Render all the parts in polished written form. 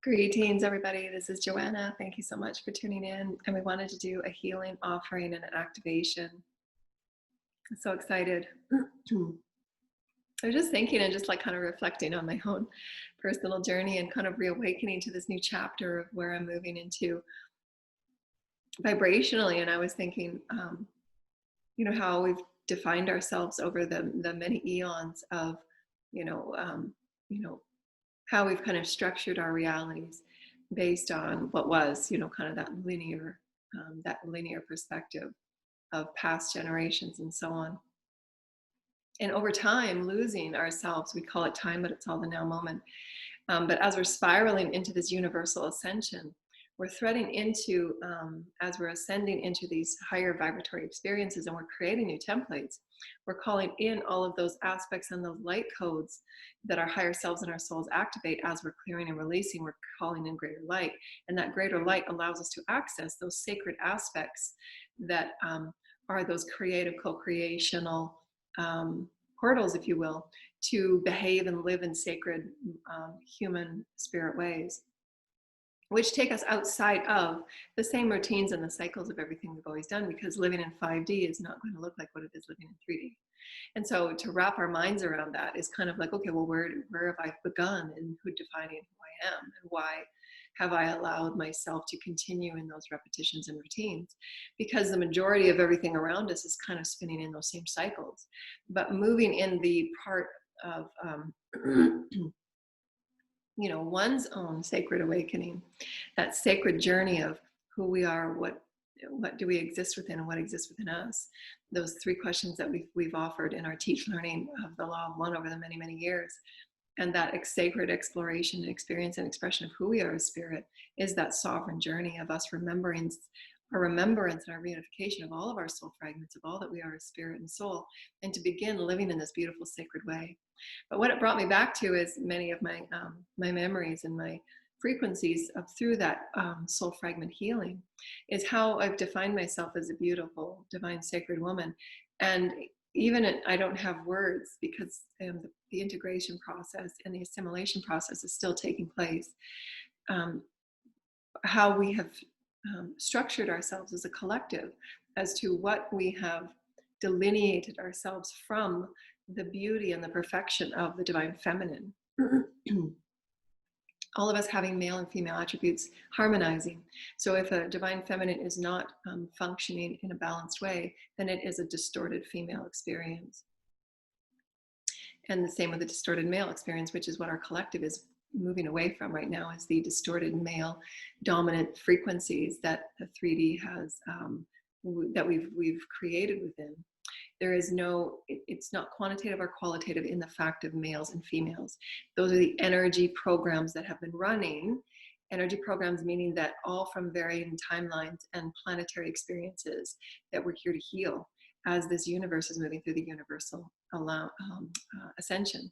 Greetings, everybody. This is Joanna. Thank you so much for tuning in. And we wanted to do a healing offering and an activation. I'm so excited. I was just thinking and just like kind of reflecting on my own personal journey and kind of reawakening to this new chapter of where I'm moving into vibrationally. And I was thinking, how we've defined ourselves over the many eons of, you know, um, you know, how we've kind of structured our realities based on what was, kind of that linear perspective of past generations and so on. And over time, losing ourselves, we call it time, but it's all the now moment. But as we're spiraling into this universal ascension, we're threading into, as we're ascending into these higher vibratory experiences and we're creating new templates, we're calling in all of those aspects and those light codes that our higher selves and our souls activate as we're clearing and releasing. We're calling in greater light. And that greater light allows us to access those sacred aspects that are those creative, co-creational portals, if you will, to behave and live in sacred human spirit ways, which take us outside of the same routines and the cycles of everything we've always done, because living in 5D is not going to look like what it is living in 3D. And so to wrap our minds around that is kind of like, okay, well, where have I begun in who defining who I am, and why have I allowed myself to continue in those repetitions and routines? Because the majority of everything around us is kind of spinning in those same cycles, but moving in the part of one's own sacred awakening, that sacred journey of who we are, what do we exist within, and what exists within us. Those three questions that we've offered in our teach learning of the Law of One over the many, many years. And that sacred exploration and experience and expression of who we are as spirit is that sovereign journey of us remembrance and our reunification of all of our soul fragments, of all that we are as spirit and soul, and to begin living in this beautiful sacred way. But what it brought me back to is many of my memories and my frequencies of through that soul fragment healing is how I've defined myself as a beautiful, divine, sacred woman. And even I don't have words, because the integration process and the assimilation process is still taking place. How we have structured ourselves as a collective as to what we have delineated ourselves from the beauty and the perfection of the divine feminine. All of us having male and female attributes harmonizing. So if a divine feminine is not functioning in a balanced way, then it is a distorted female experience. And the same with the distorted male experience, which is what our collective is moving away from right now, is the distorted male dominant frequencies that the 3D has, that we've created within. There is it's not quantitative or qualitative in the fact of males and females. Those are the energy programs that have been running. Energy programs meaning that all from varying timelines and planetary experiences that we're here to heal as this universe is moving through the universal ascension.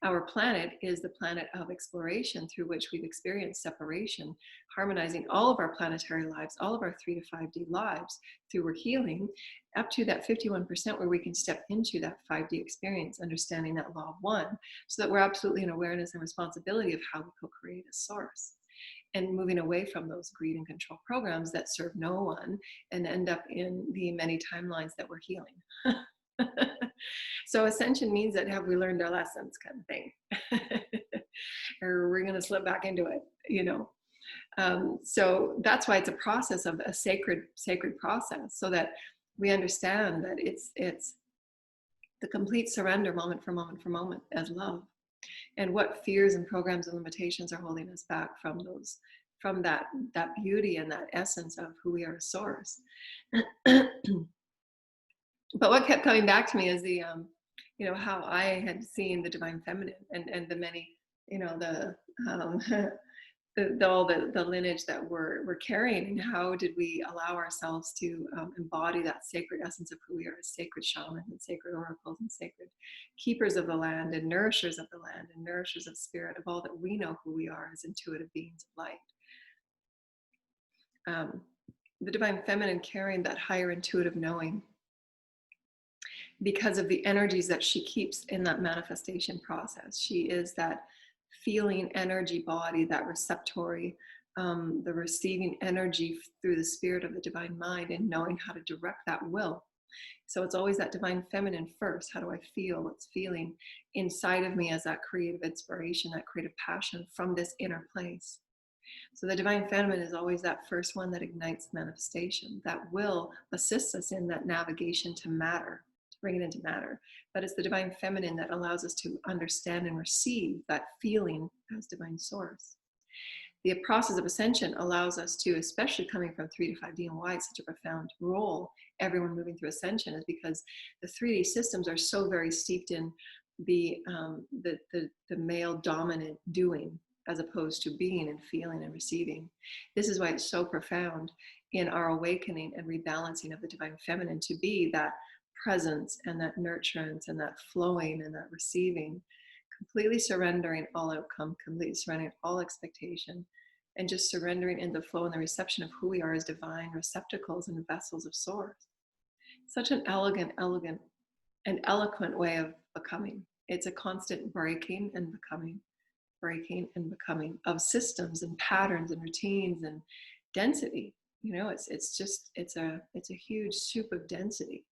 Our planet is the planet of exploration through which we've experienced separation, harmonizing all of our planetary lives, all of our 3 to 5D lives through we're healing, up to that 51% where we can step into that 5D experience, understanding that Law of One, so that we're absolutely in awareness and responsibility of how we co-create a source, and moving away from those greed and control programs that serve no one and end up in the many timelines that we're healing. So ascension means that have we learned our lessons, kind of thing. Or we're going to slip back into it, So that's why it's a process of a sacred process, so that we understand that it's the complete surrender moment for moment as love, and what fears and programs and limitations are holding us back from that beauty and that essence of who we are as source. But what kept coming back to me is the how I had seen the divine feminine and the many, all the lineage that we're carrying, and how did we allow ourselves to embody that sacred essence of who we are as sacred shamans and sacred oracles and sacred keepers of the land and nourishers of the land and nourishers of spirit, of all that we know who we are as intuitive beings of light. The divine feminine carrying that higher intuitive knowing, because of the energies that she keeps in that manifestation process. She is that feeling energy body, that receptory, the receiving energy through the spirit of the divine mind, and knowing how to direct that will. So it's always that divine feminine first. How do I feel? What's feeling inside of me as that creative inspiration, that creative passion from this inner place? So the divine feminine is always that first one that ignites manifestation, that will assists us in that navigation to matter, to bring it into matter. But it's the divine feminine that allows us to understand and receive that feeling as divine source. The process of ascension allows us to, especially coming from 3 to 5D and why it's such a profound role, everyone moving through ascension, is because the 3D systems are so very steeped in the male dominant doing, as opposed to being and feeling and receiving. This is why it's so profound in our awakening and rebalancing of the divine feminine to be that presence and that nurturance and that flowing and that receiving, completely surrendering all outcome, completely surrendering all expectation, and just surrendering in the flow and the reception of who we are as divine receptacles and vessels of source. Such an elegant and eloquent way of becoming. It's a constant breaking and becoming of systems and patterns and routines and density. It's a huge soup of density.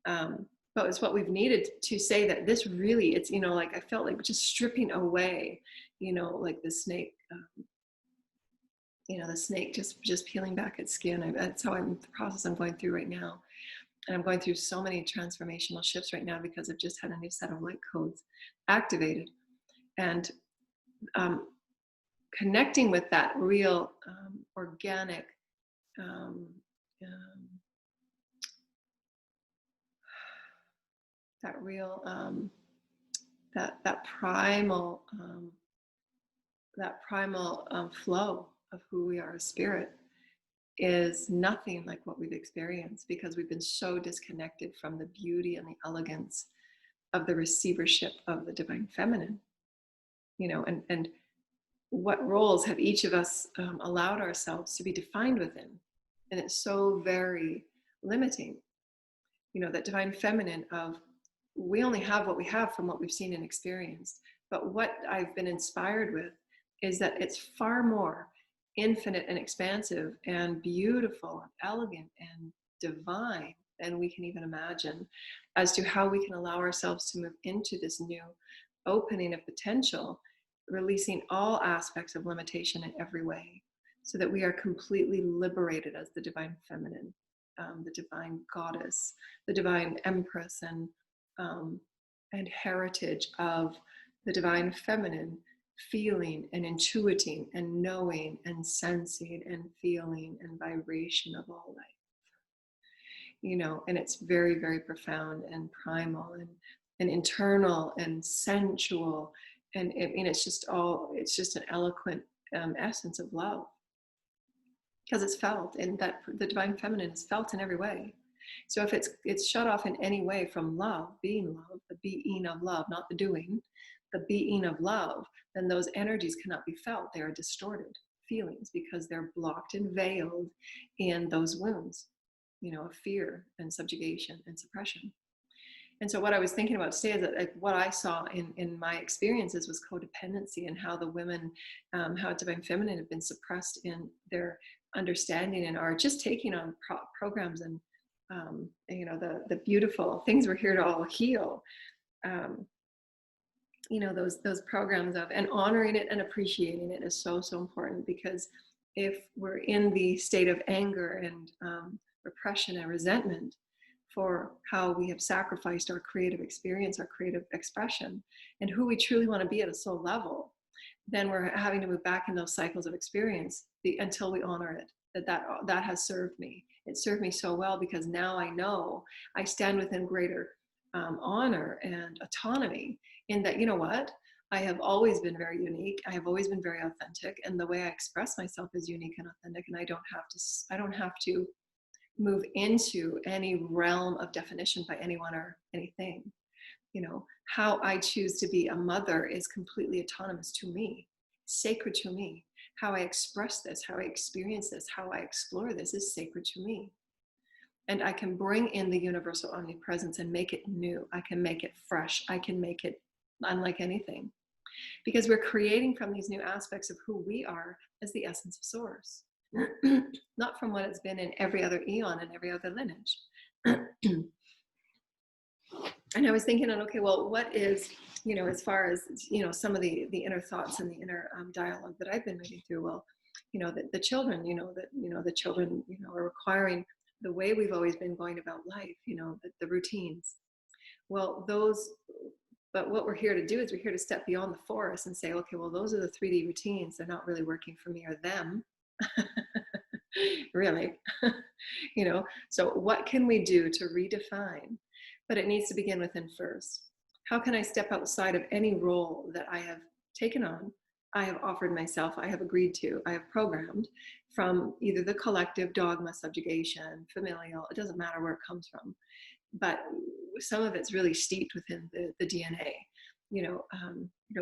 But it's what we've needed to say that this really, it's, like I felt like just stripping away, like the snake, the snake just peeling back its skin. That's how the process I'm going through right now. And I'm going through so many transformational shifts right now because I've just had a new set of light codes activated. And connecting with that real organic, that real that primal flow of who we are as spirit is nothing like what we've experienced, because we've been so disconnected from the beauty and the elegance of the receivership of the divine feminine. And what roles have each of us allowed ourselves to be defined within? And it's so very limiting. That divine feminine of, we only have what we have from what we've seen and experienced. But what I've been inspired with is that it's far more infinite and expansive and beautiful and elegant and divine than we can even imagine, as to how we can allow ourselves to move into this new opening of potential, releasing all aspects of limitation in every way, so that we are completely liberated as the divine feminine, the divine goddess, the divine empress, and heritage of the divine feminine, feeling and intuiting and knowing and sensing and feeling and vibration of all life. And it's very, very profound and primal and internal and sensual. And it's just an eloquent essence of love, because it's felt, and that the divine feminine is felt in every way. So if it's shut off in any way from love, the being of love, not the doing, the being of love, then those energies cannot be felt. They are distorted feelings because they're blocked and veiled in those wounds, of fear and subjugation and suppression. And so what I was thinking about today is that, like, what I saw in my experiences was codependency, and how the women, how divine feminine have been suppressed in their understanding and are just taking on programs and the beautiful things we're here to all heal. Those programs of, and honoring it and appreciating it is so, so important, because if we're in the state of anger and repression and resentment for how we have sacrificed our creative experience, our creative expression, and who we truly want to be at a soul level, then we're having to move back in those cycles of experience until we honor it. That has served me. It served me so well, because now I know I stand within greater honor and autonomy, in that, what? I have always been very unique. I have always been very authentic, and the way I express myself is unique and authentic, and I don't have to move into any realm of definition by anyone or anything. How I choose to be a mother is completely autonomous to me, sacred to me. How I express this, how I experience this, how I explore this is sacred to me. And I can bring in the universal omnipresence and make it new. I can make it fresh. I can make it unlike anything. because we're creating from these new aspects of who we are as the essence of source, not from what it's been in every other eon and every other lineage. And I was thinking, okay, well, what is, as far as, some of the inner thoughts and the inner dialogue that I've been reading through, well, the children, the children, are requiring the way we've always been going about life, the routines. Well, but what we're here to do is we're here to step beyond the forest and say, okay, well, those are the 3D routines. They're not really working for me or them. Really. So what can we do to redefine? But it needs to begin within first. How can I step outside of any role that I have taken on, I have offered myself, I have agreed to, I have programmed from either the collective, dogma, subjugation, familial, it doesn't matter where it comes from. But some of it's really steeped within the DNA.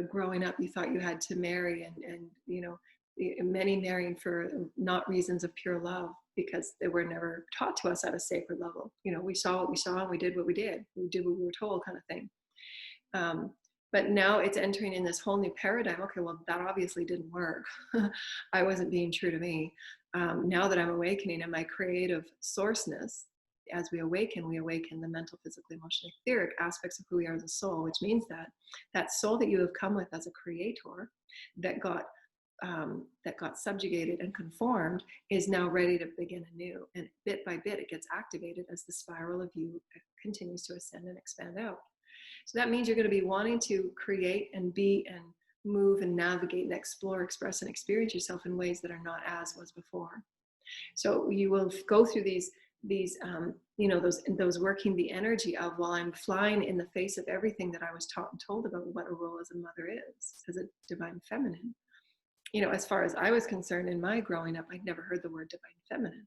Growing up, you thought you had to marry, and many marrying for not reasons of pure love, because they were never taught to us at a sacred level. We saw what we saw and we did what we did. We did what we were told, kind of thing. But now it's entering in this whole new paradigm. Okay, well, that obviously didn't work. I wasn't being true to me. Now that I'm awakening in my creative sourceness, as we awaken the mental, physical, emotional, etheric aspects of who we are as a soul, which means that soul that you have come with as a creator, that got subjugated and conformed, is now ready to begin anew. And bit by bit, it gets activated as the spiral of you continues to ascend and expand out. So that means you're going to be wanting to create and be and move and navigate and explore, express, and experience yourself in ways that are not as was before. So you will go through these those working the energy of, while I'm flying in the face of everything that I was taught and told about what a role as a mother is, as a divine feminine. As far as I was concerned in my growing up, I'd never heard the word divine feminine.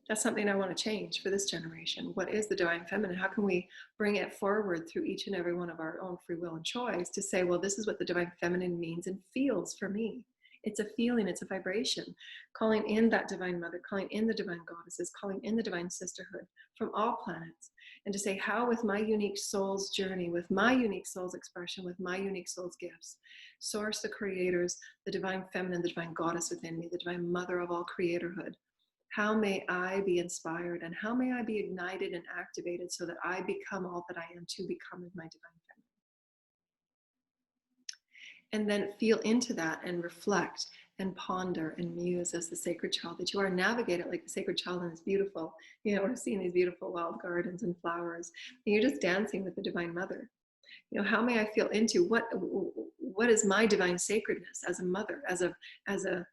That's something I want to change for this generation. What is the divine feminine? How can we bring it forward through each and every one of our own free will and choice to say, well, this is what the divine feminine means and feels for me. It's a feeling, it's a vibration. Calling in that divine mother, calling in the divine goddesses, calling in the divine sisterhood from all planets. And to say, how with my unique soul's journey, with my unique soul's expression, with my unique soul's gifts, source, the creators, the divine feminine, the divine goddess within me, the divine mother of all creatorhood. How may I be inspired, and how may I be ignited and activated so that I become all that I am to become my divine feminine? And then feel into that and reflect and ponder and muse as the sacred child that you are. Navigate it like the sacred child, and it's beautiful. We're seeing these beautiful wild gardens and flowers, and you're just dancing with the divine mother. How may I feel into what is my divine sacredness as a mother, as a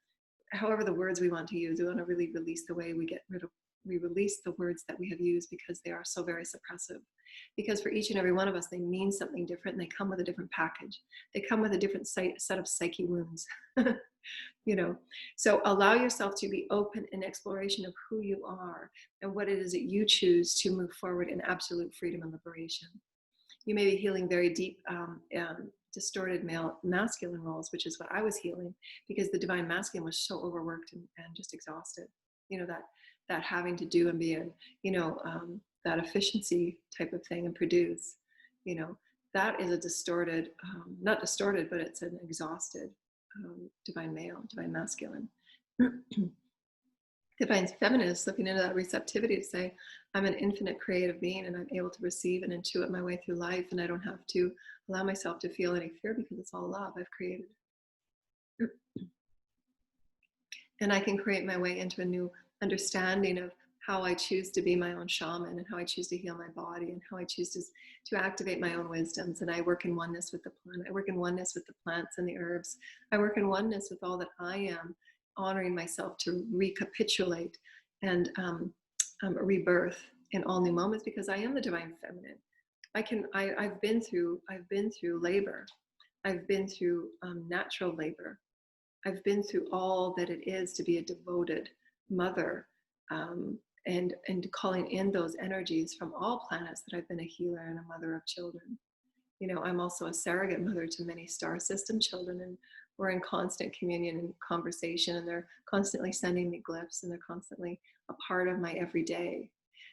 however the words we want to use. We want to really release the way we release the words that we have used, because they are so very suppressive. Because for each and every one of us, they mean something different, and they come with a different package. They come with a different set of psyche wounds. So allow yourself to be open in exploration of who you are and what it is that you choose to move forward in absolute freedom and liberation. You may be healing very deep, distorted male masculine roles, which is what I was healing, because the divine masculine was so overworked and just exhausted. That having to do and be that efficiency type of thing and produce, that is a distorted, not distorted, but it's an exhausted divine male, divine masculine. Divine feminine is slipping into that receptivity to say, I'm an infinite creative being, and I'm able to receive and intuit my way through life, and I don't have to allow myself to feel any fear, because it's all love I've created. And I can create my way into a new understanding of how I choose to be my own shaman, and how I choose to heal my body, and how I choose to activate my own wisdoms. And I work in oneness with the planet. I work in oneness with the plants and the herbs. I work in oneness with all that I am, honoring myself to recapitulate and rebirth in all new moments, because I am the divine feminine. I've been through labor. I've been through natural labor. I've been through all that it is to be a devoted mother, and calling in those energies from all planets, that I've been a healer and a mother of children. I'm also a surrogate mother to many star system children, and we're in constant communion and conversation, and they're constantly sending me glyphs, and they're constantly a part of my everyday.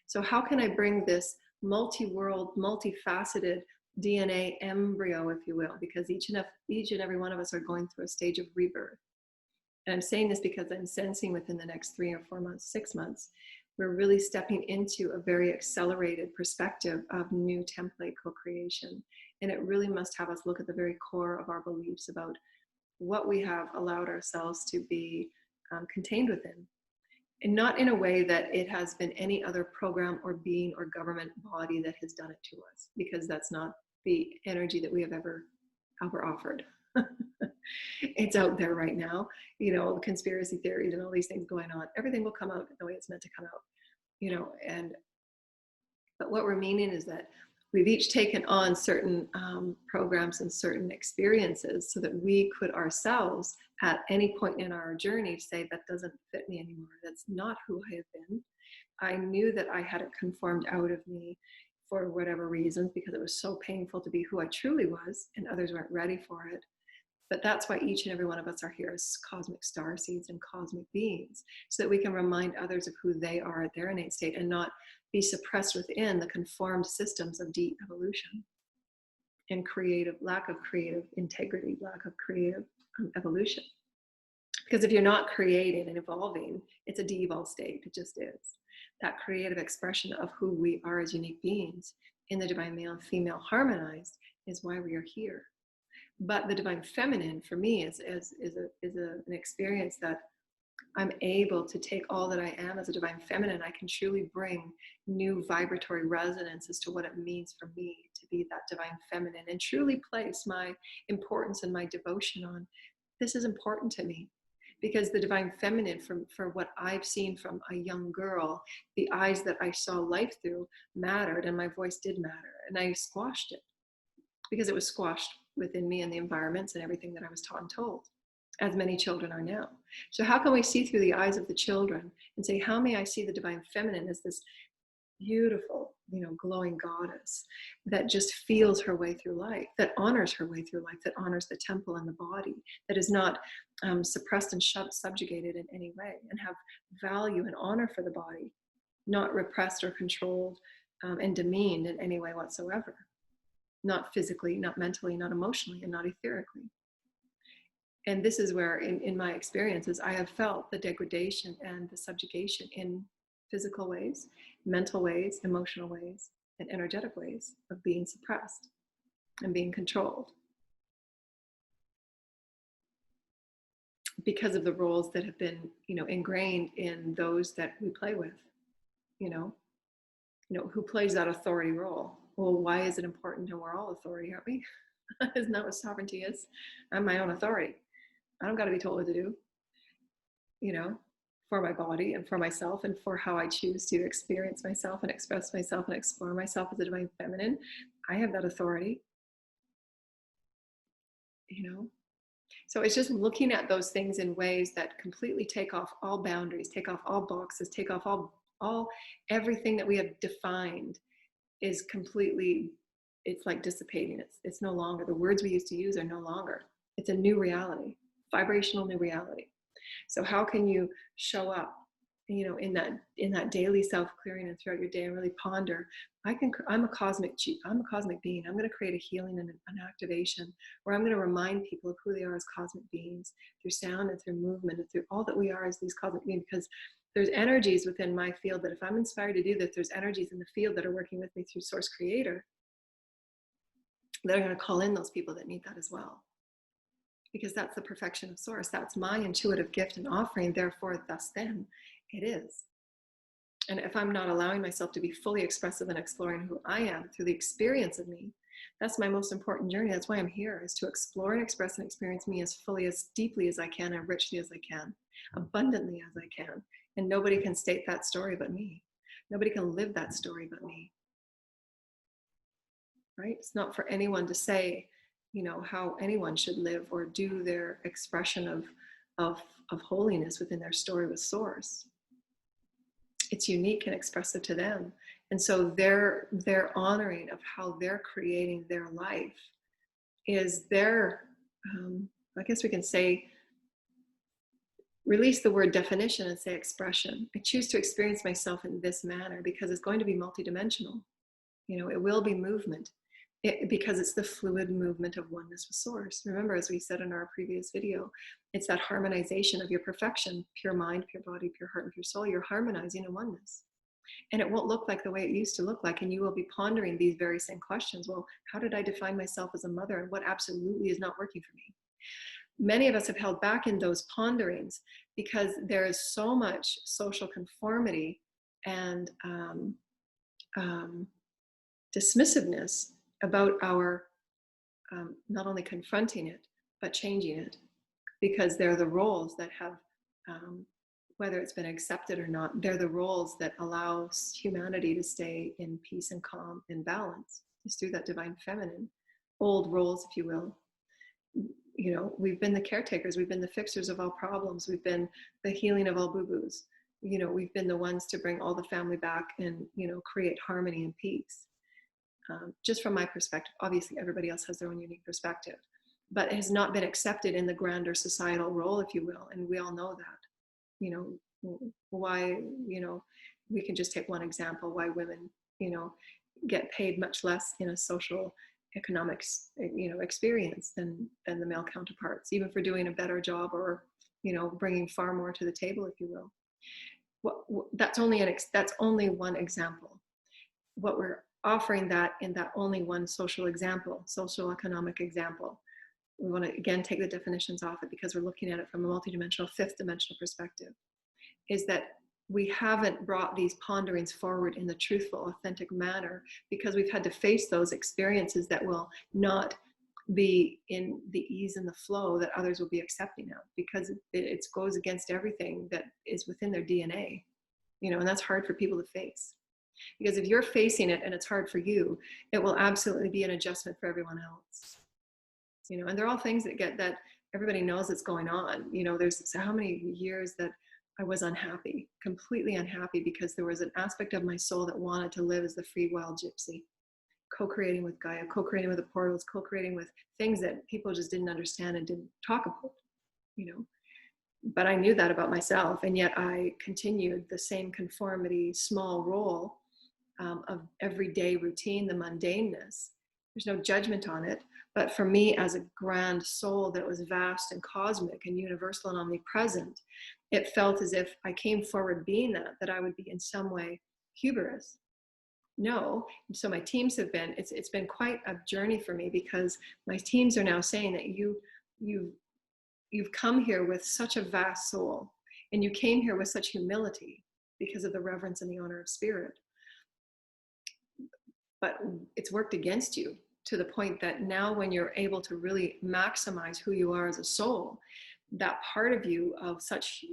So how can I bring this multi-world, multifaceted, DNA embryo, if you will, because each and every one of us are going through a stage of rebirth. And I'm saying this because I'm sensing within the next 3 or 4 months, 6 months, we're really stepping into a very accelerated perspective of new template co-creation. And it really must have us look at the very core of our beliefs about what we have allowed ourselves to be contained within. And not in a way that it has been any other program or being or government body that has done it to us, because that's not the energy that we have ever offered. It's out there right now, you know, conspiracy theories and all these things going on. Everything will come out the way it's meant to come out, you know. But what we're meaning is that we've each taken on certain programs and certain experiences so that we could ourselves at any point in our journey say, that doesn't fit me anymore. That's not who I have been. I knew that I had it conformed out of me for whatever reasons, because it was so painful to be who I truly was and others weren't ready for it. But that's why each and every one of us are here as cosmic star seeds and cosmic beings, so that we can remind others of who they are at their innate state and not be suppressed within the conformed systems of de-evolution and lack of creative integrity, lack of creative evolution. Because if you're not creating and evolving, it's a de-evolved state. It just is. That creative expression of who we are as unique beings in the divine male and female harmonized is why we are here. But the divine feminine for me is an experience that I'm able to take all that I am as a divine feminine. I can truly bring new vibratory resonance as to what it means for me to be that divine feminine, and truly place my importance and my devotion on, this is important to me. Because the divine feminine, for what I've seen from a young girl, the eyes that I saw life through mattered, and my voice did matter. And I squashed it because it was squashed within me and the environments and everything that I was taught and told, as many children are now. So how can we see through the eyes of the children and say, how may I see the divine feminine as this beautiful, you know, glowing goddess that just feels her way through life, that honors her way through life, that honors the temple and the body, that is not suppressed and subjugated in any way, and have value and honor for the body, not repressed or controlled and demeaned in any way whatsoever. Not physically, not mentally, not emotionally, and not etherically. And this is where, in my experiences, I have felt the degradation and the subjugation in physical ways, mental ways, emotional ways, and energetic ways of being suppressed and being controlled. Because of the roles that have been, you know, ingrained in those that we play with, you know, who plays that authority role? Well, why is it important? And we're all authority, aren't we? Isn't that what sovereignty is? I'm my own authority. I don't got to be told what to do, you know, for my body and for myself and for how I choose to experience myself and express myself and explore myself as a divine feminine. I have that authority, you know. So it's just looking at those things in ways that completely take off all boundaries, take off all boxes, take off all everything that we have defined is completely, it's like dissipating. It's no longer, the words we used to use are no longer. It's a new reality, vibrational new reality. So how can you show up, you know, in that daily self-clearing and throughout your day and really ponder, I'm a cosmic being. I'm going to create a healing and an activation where I'm going to remind people of who they are as cosmic beings through sound and through movement and through all that we are as these cosmic beings. Because there's energies within my field that if I'm inspired to do this, there's energies in the field that are working with me through Source Creator that are going to call in those people that need that as well. Because that's the perfection of Source. That's my intuitive gift and offering. Therefore, thus then, it is. And if I'm not allowing myself to be fully expressive and exploring who I am through the experience of me, that's my most important journey. That's why I'm here, is to explore and express and experience me as fully, as deeply as I can, and richly as I can, abundantly as I can. And nobody can state that story but me. Nobody can live that story but me. Right? It's not for anyone to say, you know, how anyone should live or do their expression of holiness within their story with Source. It's unique and expressive to them. And so their honoring of how they're creating their life is their, I guess we can say, release the word definition and say expression. I choose to experience myself in this manner because it's going to be multidimensional. You know, it will be movement. because it's the fluid movement of oneness with source. Remember, as we said in our previous video, it's that harmonization of your perfection, pure mind, pure body, pure heart, and pure soul. You're harmonizing in oneness. And it won't look like the way it used to look like. And you will be pondering these very same questions. Well, how did I define myself as a mother? And what absolutely is not working for me? Many of us have held back in those ponderings because there is so much social conformity and dismissiveness about our not only confronting it, but changing it, because they're the roles that have, whether it's been accepted or not, they're the roles that allow humanity to stay in peace and calm and balance. It's through that divine feminine, old roles, if you will. You know, we've been the caretakers, we've been the fixers of all problems, we've been the healing of all boo-boos. You know, we've been the ones to bring all the family back and, you know, create harmony and peace. Just from my perspective, obviously everybody else has their own unique perspective, but it has not been accepted in the grander societal role, if you will. And we all know that, you know, why, you know, we can just take one example, why women, you know, get paid much less in a social economics, you know, experience than the male counterparts, even for doing a better job or, you know, bringing far more to the table, if you will. That's only one example. What we're offering that in that only one social example, social economic example. We want to again take the definitions off it because we're looking at it from a multidimensional, fifth dimensional perspective, is that we haven't brought these ponderings forward in the truthful, authentic manner because we've had to face those experiences that will not be in the ease and the flow that others will be accepting of, because it goes against everything that is within their DNA, you know, and that's hard for people to face. Because if you're facing it and it's hard for you, it will absolutely be an adjustment for everyone else. You know, and they're all things that everybody knows that's going on. You know, there's how many years that I was unhappy, completely unhappy, because there was an aspect of my soul that wanted to live as the free wild gypsy, co-creating with Gaia, co-creating with the portals, co-creating with things that people just didn't understand and didn't talk about, you know. But I knew that about myself, and yet I continued the same conformity, small role of everyday routine, the mundaneness. There's no judgment on it. But for me, as a grand soul that was vast and cosmic and universal and omnipresent, it felt as if I came forward being that I would be in some way hubris. No. So my teams have been, it's been quite a journey for me, because my teams are now saying that you've come here with such a vast soul, and you came here with such humility because of the reverence and the honor of spirit. But it's worked against you to the point that now when you're able to really maximize who you are as a soul, that part of you of such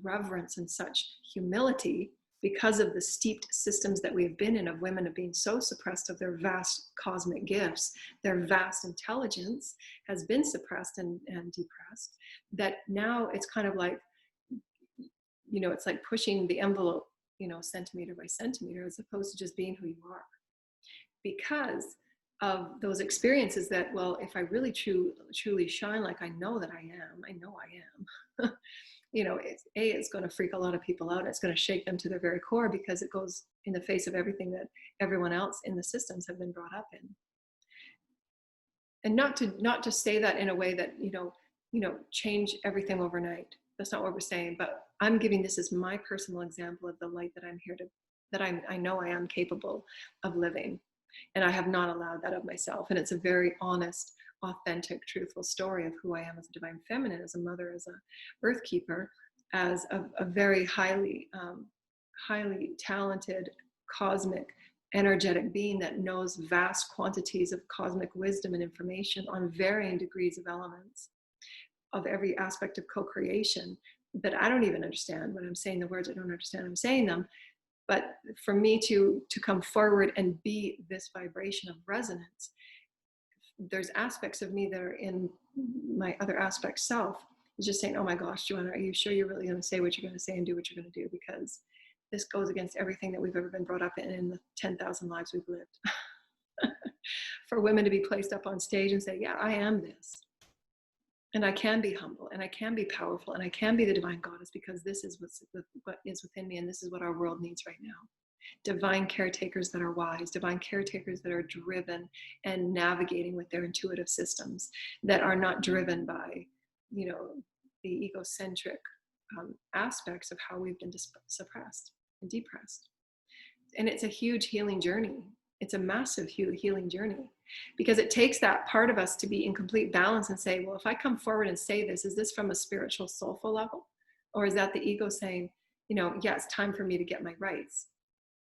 reverence and such humility, because of the steeped systems that we've been in of women of being so suppressed of their vast cosmic gifts, their vast intelligence has been suppressed and depressed, that now it's kind of like, you know, it's like pushing the envelope, you know, centimeter by centimeter, as opposed to just being who you are. Because of those experiences that, well, if I really truly shine like I know that I am, you know, it's going to freak a lot of people out. It's going to shake them to their very core, because it goes in the face of everything that everyone else in the systems have been brought up in. And not to say that in a way that, you know, change everything overnight. That's not what we're saying. But I'm giving this as my personal example of the light that I'm here to, that I know I am capable of living. And I have not allowed that of myself. And it's a very honest, authentic, truthful story of who I am as a divine feminine, as a mother, as a earth keeper, as a very highly talented, cosmic, energetic being that knows vast quantities of cosmic wisdom and information on varying degrees of elements of every aspect of co-creation that I don't even understand. When I'm saying the words, I don't understand I'm saying them. But for me to come forward and be this vibration of resonance, there's aspects of me that are in my other aspect self is just saying, oh my gosh, Joanna, are you sure you're really going to say what you're going to say and do what you're going to do? Because this goes against everything that we've ever been brought up in the 10,000 lives we've lived. For women to be placed up on stage and say, yeah, I am this. And I can be humble, and I can be powerful, and I can be the divine goddess, because this is what is within me, and this is what our world needs right now. divine caretakers that are wise, divine caretakers that are driven and navigating with their intuitive systems, that are not driven by, the egocentric aspects of how we've been suppressed and depressed. And it's a huge healing journey. It's a massive healing journey, because it takes that part of us to be in complete balance and say, well, if I come forward and say this, is this from a spiritual, soulful level? Or is that the ego saying, yeah, it's time for me to get my rights?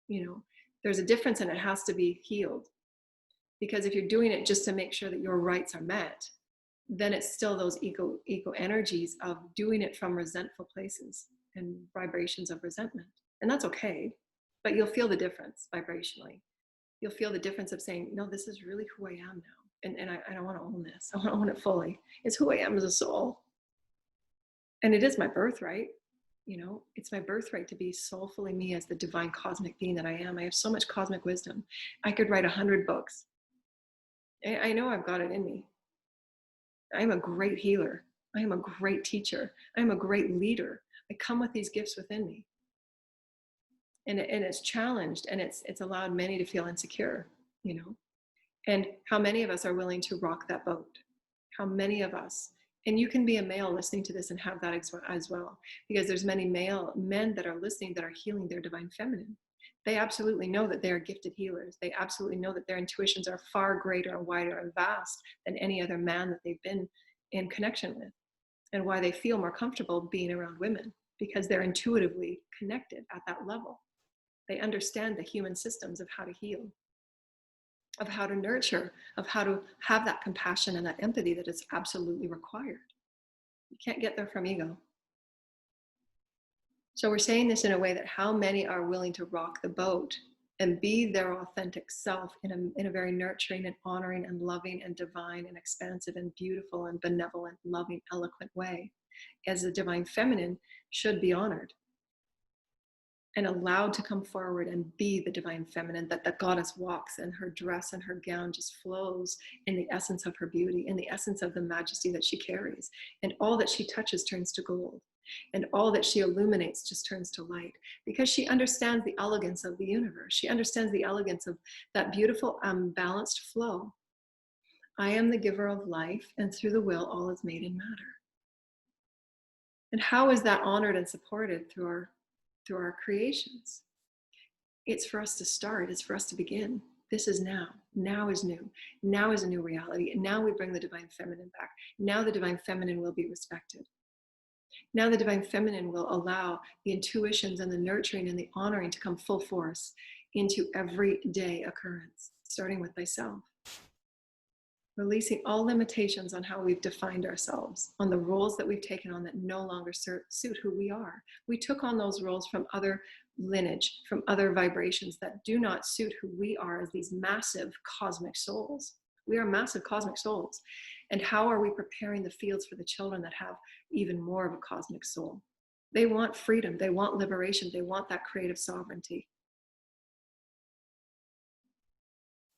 There's a difference, and it has to be healed. Because if you're doing it just to make sure that your rights are met, then it's still those ego energies of doing it from resentful places and vibrations of resentment. And that's okay, but you'll feel the difference vibrationally. You'll feel the difference of saying, no, this is really who I am now. And I don't want to own this. I want to own it fully. It's who I am as a soul. And it is my birthright. It's my birthright to be soulfully me as the divine cosmic being that I am. I have so much cosmic wisdom. I could write 100 books. I know I've got it in me. I am a great healer. I am a great teacher. I am a great leader. I come with these gifts within me. And it's challenged, and it's allowed many to feel insecure, And how many of us are willing to rock that boat? How many of us? And you can be a male listening to this and have that as well, because there's many male men that are listening that are healing their divine feminine. They absolutely know that they are gifted healers. They absolutely know that their intuitions are far greater and wider and vast than any other man that they've been in connection with, and why they feel more comfortable being around women, because they're intuitively connected at that level. They understand the human systems of how to heal, of how to nurture, of how to have that compassion and that empathy that is absolutely required. You can't get there from ego. So we're saying this in a way that how many are willing to rock the boat and be their authentic self in a very nurturing and honoring and loving and divine and expansive and beautiful and benevolent, loving, eloquent way, as the divine feminine should be honored and allowed to come forward and be the divine feminine that the goddess walks, and her dress and her gown just flows in the essence of her beauty, in the essence of the majesty that she carries. And all that she touches turns to gold. And all that she illuminates just turns to light, because she understands the elegance of the universe. She understands the elegance of that beautiful, balanced flow. I am the giver of life, and through the will, all is made in matter. And how is that honored and supported through our creations? It's for us to start. It's for us to begin. This is now. Now is new. Now is a new reality. And now we bring the divine feminine back. Now the divine feminine will be respected. Now the divine feminine will allow the intuitions and the nurturing and the honoring to come full force into everyday occurrence, starting with thyself. Releasing all limitations on how we've defined ourselves, on the roles that we've taken on that no longer suit who we are. We took on those roles from other lineage, from other vibrations that do not suit who we are as these massive cosmic souls. We are massive cosmic souls. And how are we preparing the fields for the children that have even more of a cosmic soul? They want freedom. They want liberation. They want that creative sovereignty.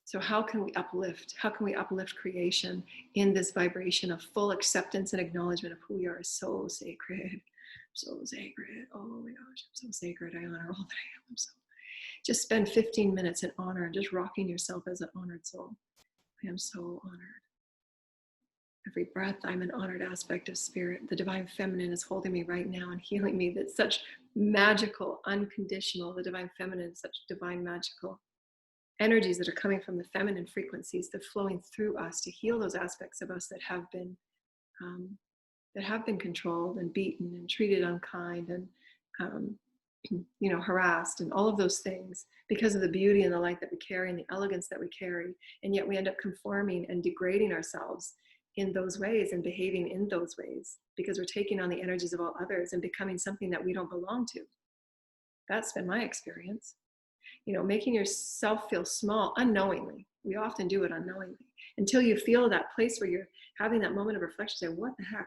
So how can we uplift? How can we uplift creation in this vibration of full acceptance and acknowledgement of who we are as so sacred, so sacred. Oh my gosh, I'm so sacred. I honor all that I am. Just spend 15 minutes in honor and just rocking yourself as an honored soul. I am so honored. Every breath, I'm an honored aspect of spirit. The divine feminine is holding me right now and healing me. That's such magical, unconditional. The divine feminine is such divine, magical energies that are coming from the feminine frequencies that are flowing through us to heal those aspects of us that have been controlled and beaten and treated unkind and harassed and all of those things because of the beauty and the light that we carry and the elegance that we carry. And yet we end up conforming and degrading ourselves in those ways and behaving in those ways because we're taking on the energies of all others and becoming something that we don't belong to. That's been my experience. Making yourself feel small unknowingly. We often do it unknowingly until you feel that place where you're having that moment of reflection. Say, what the heck?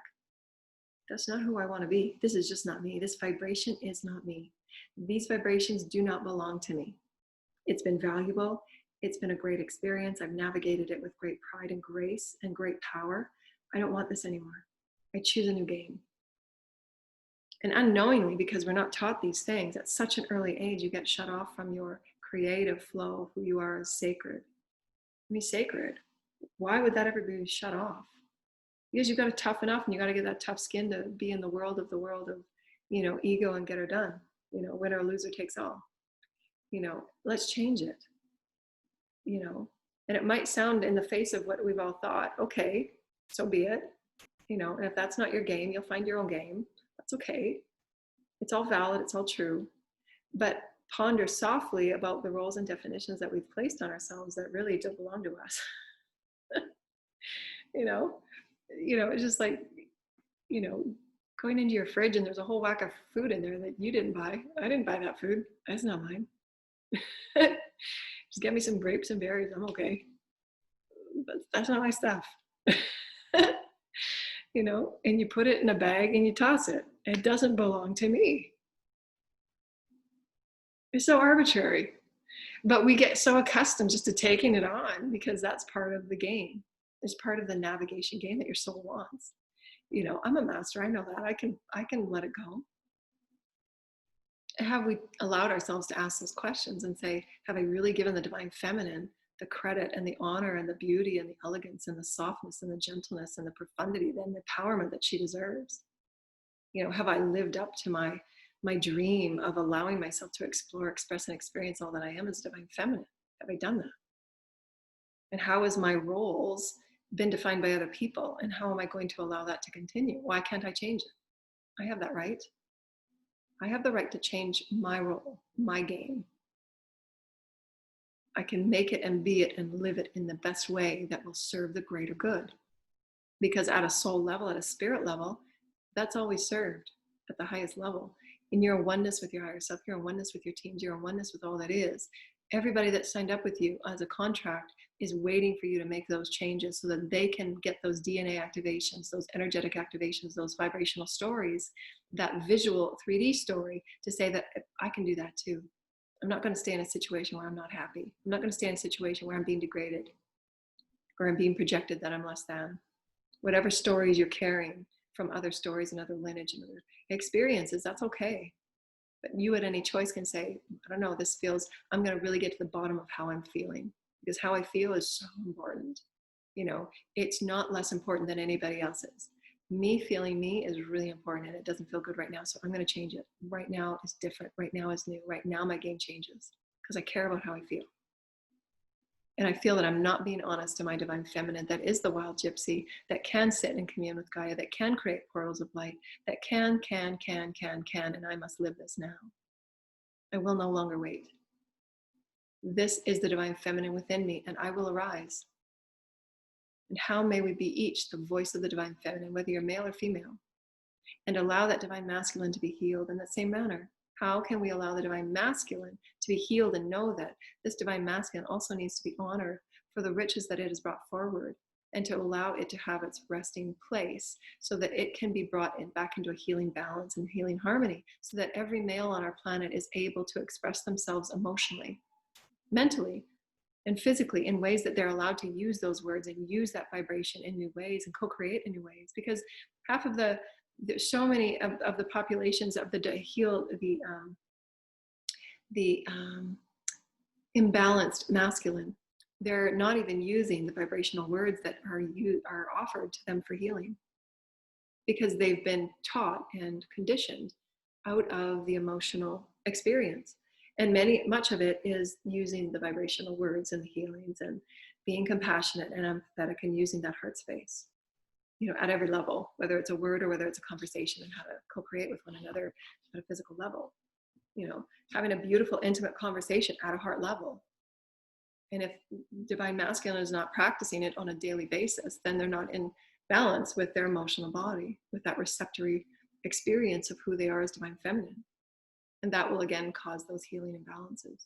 That's not who I want to be. This is just not me. This vibration is not me. These vibrations do not belong to me. It's been valuable. It's been a great experience. I've navigated it with great pride and grace and great power. I don't want this anymore. I choose a new game. And unknowingly, because we're not taught these things at such an early age, you get shut off from your creative flow of who you are as sacred. I mean, sacred. Why would that ever be shut off? Because you've got to toughen up and you got to get that tough skin to be in the world of, ego and get her done. Winner or loser takes all. Let's change it. And it might sound in the face of what we've all thought, okay, so be it. And if that's not your game, you'll find your own game. That's okay. It's all valid, it's all true. But ponder softly about the roles and definitions that we've placed on ourselves that really don't belong to us. It's just like, going into your fridge and there's a whole whack of food in there that you didn't buy. I didn't buy that food. That's not mine. Just get me some grapes and berries. I'm okay. But that's not my stuff. And you put it in a bag and you toss it. It doesn't belong to me. It's so arbitrary. But we get so accustomed just to taking it on because that's part of the game. It's part of the navigation game that your soul wants. I'm a master. I know that. I can let it go. Have we allowed ourselves to ask those questions and say, have I really given the divine feminine the credit and the honor and the beauty and the elegance and the softness and the gentleness and the profundity and the empowerment that she deserves? Have I lived up to my dream of allowing myself to explore, express, and experience all that I am as divine feminine? Have I done that? And how has my roles been defined by other people? And how am I going to allow that to continue? Why can't I change it? I have that right. I have the right to change my role, my game. I can make it and be it and live it in the best way that will serve the greater good. Because at a soul level, at a spirit level, that's always served at the highest level. And you're in oneness with your higher self, you're in oneness with your teams, you're in oneness with all that is. Everybody that signed up with you as a contract is waiting for you to make those changes so that they can get those DNA activations, those energetic activations, those vibrational stories, that visual 3D story to say that I can do that too. I'm not going to stay in a situation where I'm not happy. I'm not going to stay in a situation where I'm being degraded or I'm being projected that I'm less than. Whatever stories you're carrying from other stories and other lineage and other experiences, that's okay. But you at any choice can say, I don't know, this feels, I'm going to really get to the bottom of how I'm feeling, because how I feel is so important. It's not less important than anybody else's. Me feeling me is really important and it doesn't feel good right now. So I'm going to change it. Right now is different. Right now is new. Right now my game changes because I care about how I feel. And I feel that I'm not being honest to my divine feminine that is the wild gypsy, that can sit and commune with Gaia, that can create portals of light, that can, and I must live this now. I will no longer wait. This is the divine feminine within me, and I will arise. And how may we be each the voice of the divine feminine, whether you're male or female, and allow that divine masculine to be healed in that same manner? How can we allow the divine masculine to be healed and know that this divine masculine also needs to be honored for the riches that it has brought forward, and to allow it to have its resting place so that it can be brought back into a healing balance and healing harmony, so that every male on our planet is able to express themselves emotionally, mentally, and physically in ways that they're allowed to use those words and use that vibration in new ways and co-create in new ways. Because half of so many of the populations of the imbalanced masculine, they're not even using the vibrational words that are offered to them for healing, because they've been taught and conditioned out of the emotional experience. And much of it is using the vibrational words and the healings and being compassionate and empathetic and using that heart space, at every level, whether it's a word or whether it's a conversation, and how to co-create with one another at a physical level, having a beautiful, intimate conversation at a heart level. And if divine masculine is not practicing it on a daily basis, then they're not in balance with their emotional body, with that receptory experience of who they are as divine feminine. And that will again cause those healing imbalances.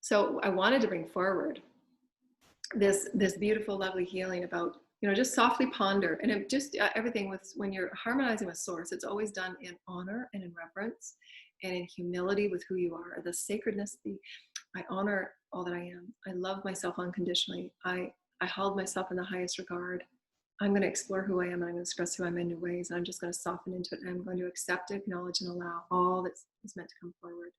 So I wanted to bring forward this beautiful, lovely healing about, just softly ponder, and it just everything with, when you're harmonizing with source, it's always done in honor and in reverence and in humility with who you are, the sacredness, I honor all that I am. I love myself unconditionally. I hold myself in the highest regard. I'm going to explore who I am, and I'm going to express who I am in new ways. And I'm just going to soften into it. And I'm going to accept, acknowledge, and allow all that is meant to come forward.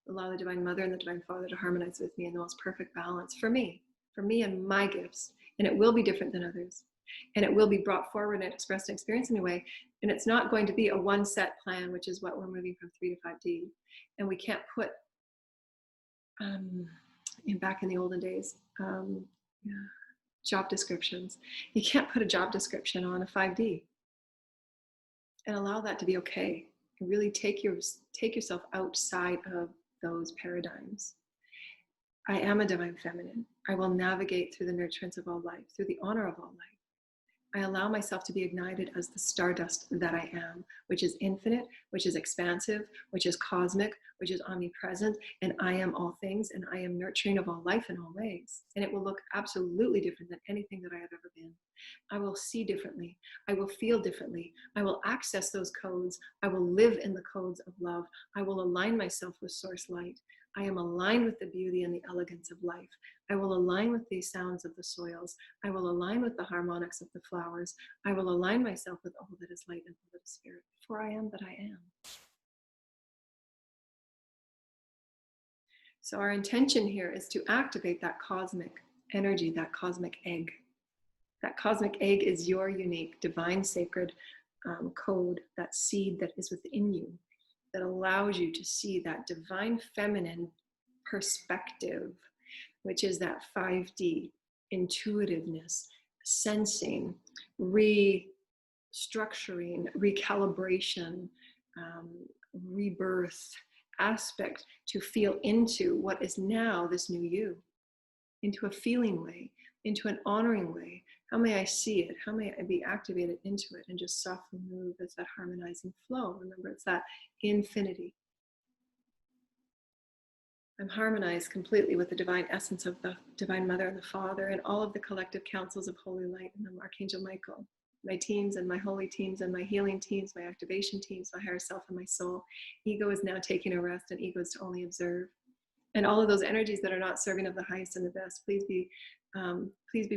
Allow the Divine Mother and the Divine Father to harmonize with me in the most perfect balance for me and my gifts. And it will be different than others. And it will be brought forward and expressed and experienced in a way. And it's not going to be a one set plan, which is what we're moving from 3 to 5D. And we can't put, back in the olden days, job descriptions. You can't put a job description on a 5D. And allow that to be okay. And really take yourself outside of those paradigms. I am a divine feminine. I will navigate through the nurturance of all life, through the honor of all life. I allow myself to be ignited as the stardust that I am, which is infinite, which is expansive, which is cosmic, which is omnipresent, and I am all things, and I am nurturing of all life in all ways. And it will look absolutely different than anything that I have ever been. I will see differently. I will feel differently. I will access those codes. I will live in the codes of love. I will align myself with source light. I am aligned with the beauty and the elegance of life. I will align with the sounds of the soils. I will align with the harmonics of the flowers. I will align myself with all that is light and all that is spirit, for I am that I am. So our intention here is to activate that cosmic energy, that cosmic egg. That cosmic egg is your unique, divine, sacred code, that seed that is within you, that allows you to see that divine feminine perspective, which is that 5D, intuitiveness, sensing, restructuring, recalibration, rebirth aspect, to feel into what is now this new you, into a feeling way, into an honoring way. How may I see it? How may I be activated into it and just softly move as that harmonizing flow? Remember, it's that infinity. I'm harmonized completely with the divine essence of the Divine Mother and the Father and all of the collective councils of Holy Light and the Archangel Michael, my teams and my holy teams and my healing teams, my activation teams, my higher self and my soul. Ego is now taking a rest, and ego is to only observe. And all of those energies that are not serving of the highest and the best, please be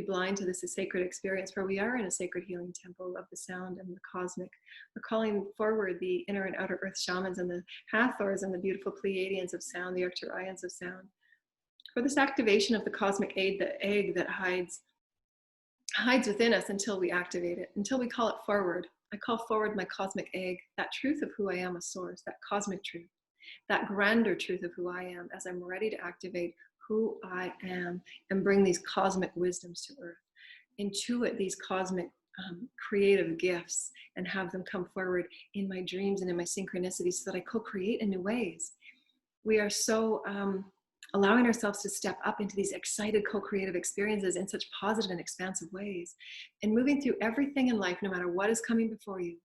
blind to this sacred experience, for we are in a sacred healing temple of the sound and the cosmic. We're calling forward the inner and outer earth shamans and the Hathors and the beautiful Pleiadians of sound, the Arcturians of sound, for this activation of the cosmic egg, the egg that hides within us until we activate it, until we call it forward. I call forward my cosmic egg, that truth of who I am, a source, that cosmic truth, that grander truth of who I am, as I'm ready to activate who I am and bring these cosmic wisdoms to earth, intuit these cosmic creative gifts and have them come forward in my dreams and in my synchronicities so that I co-create in new ways. We are so allowing ourselves to step up into these excited co-creative experiences in such positive and expansive ways, and moving through everything in life, no matter what is coming before you,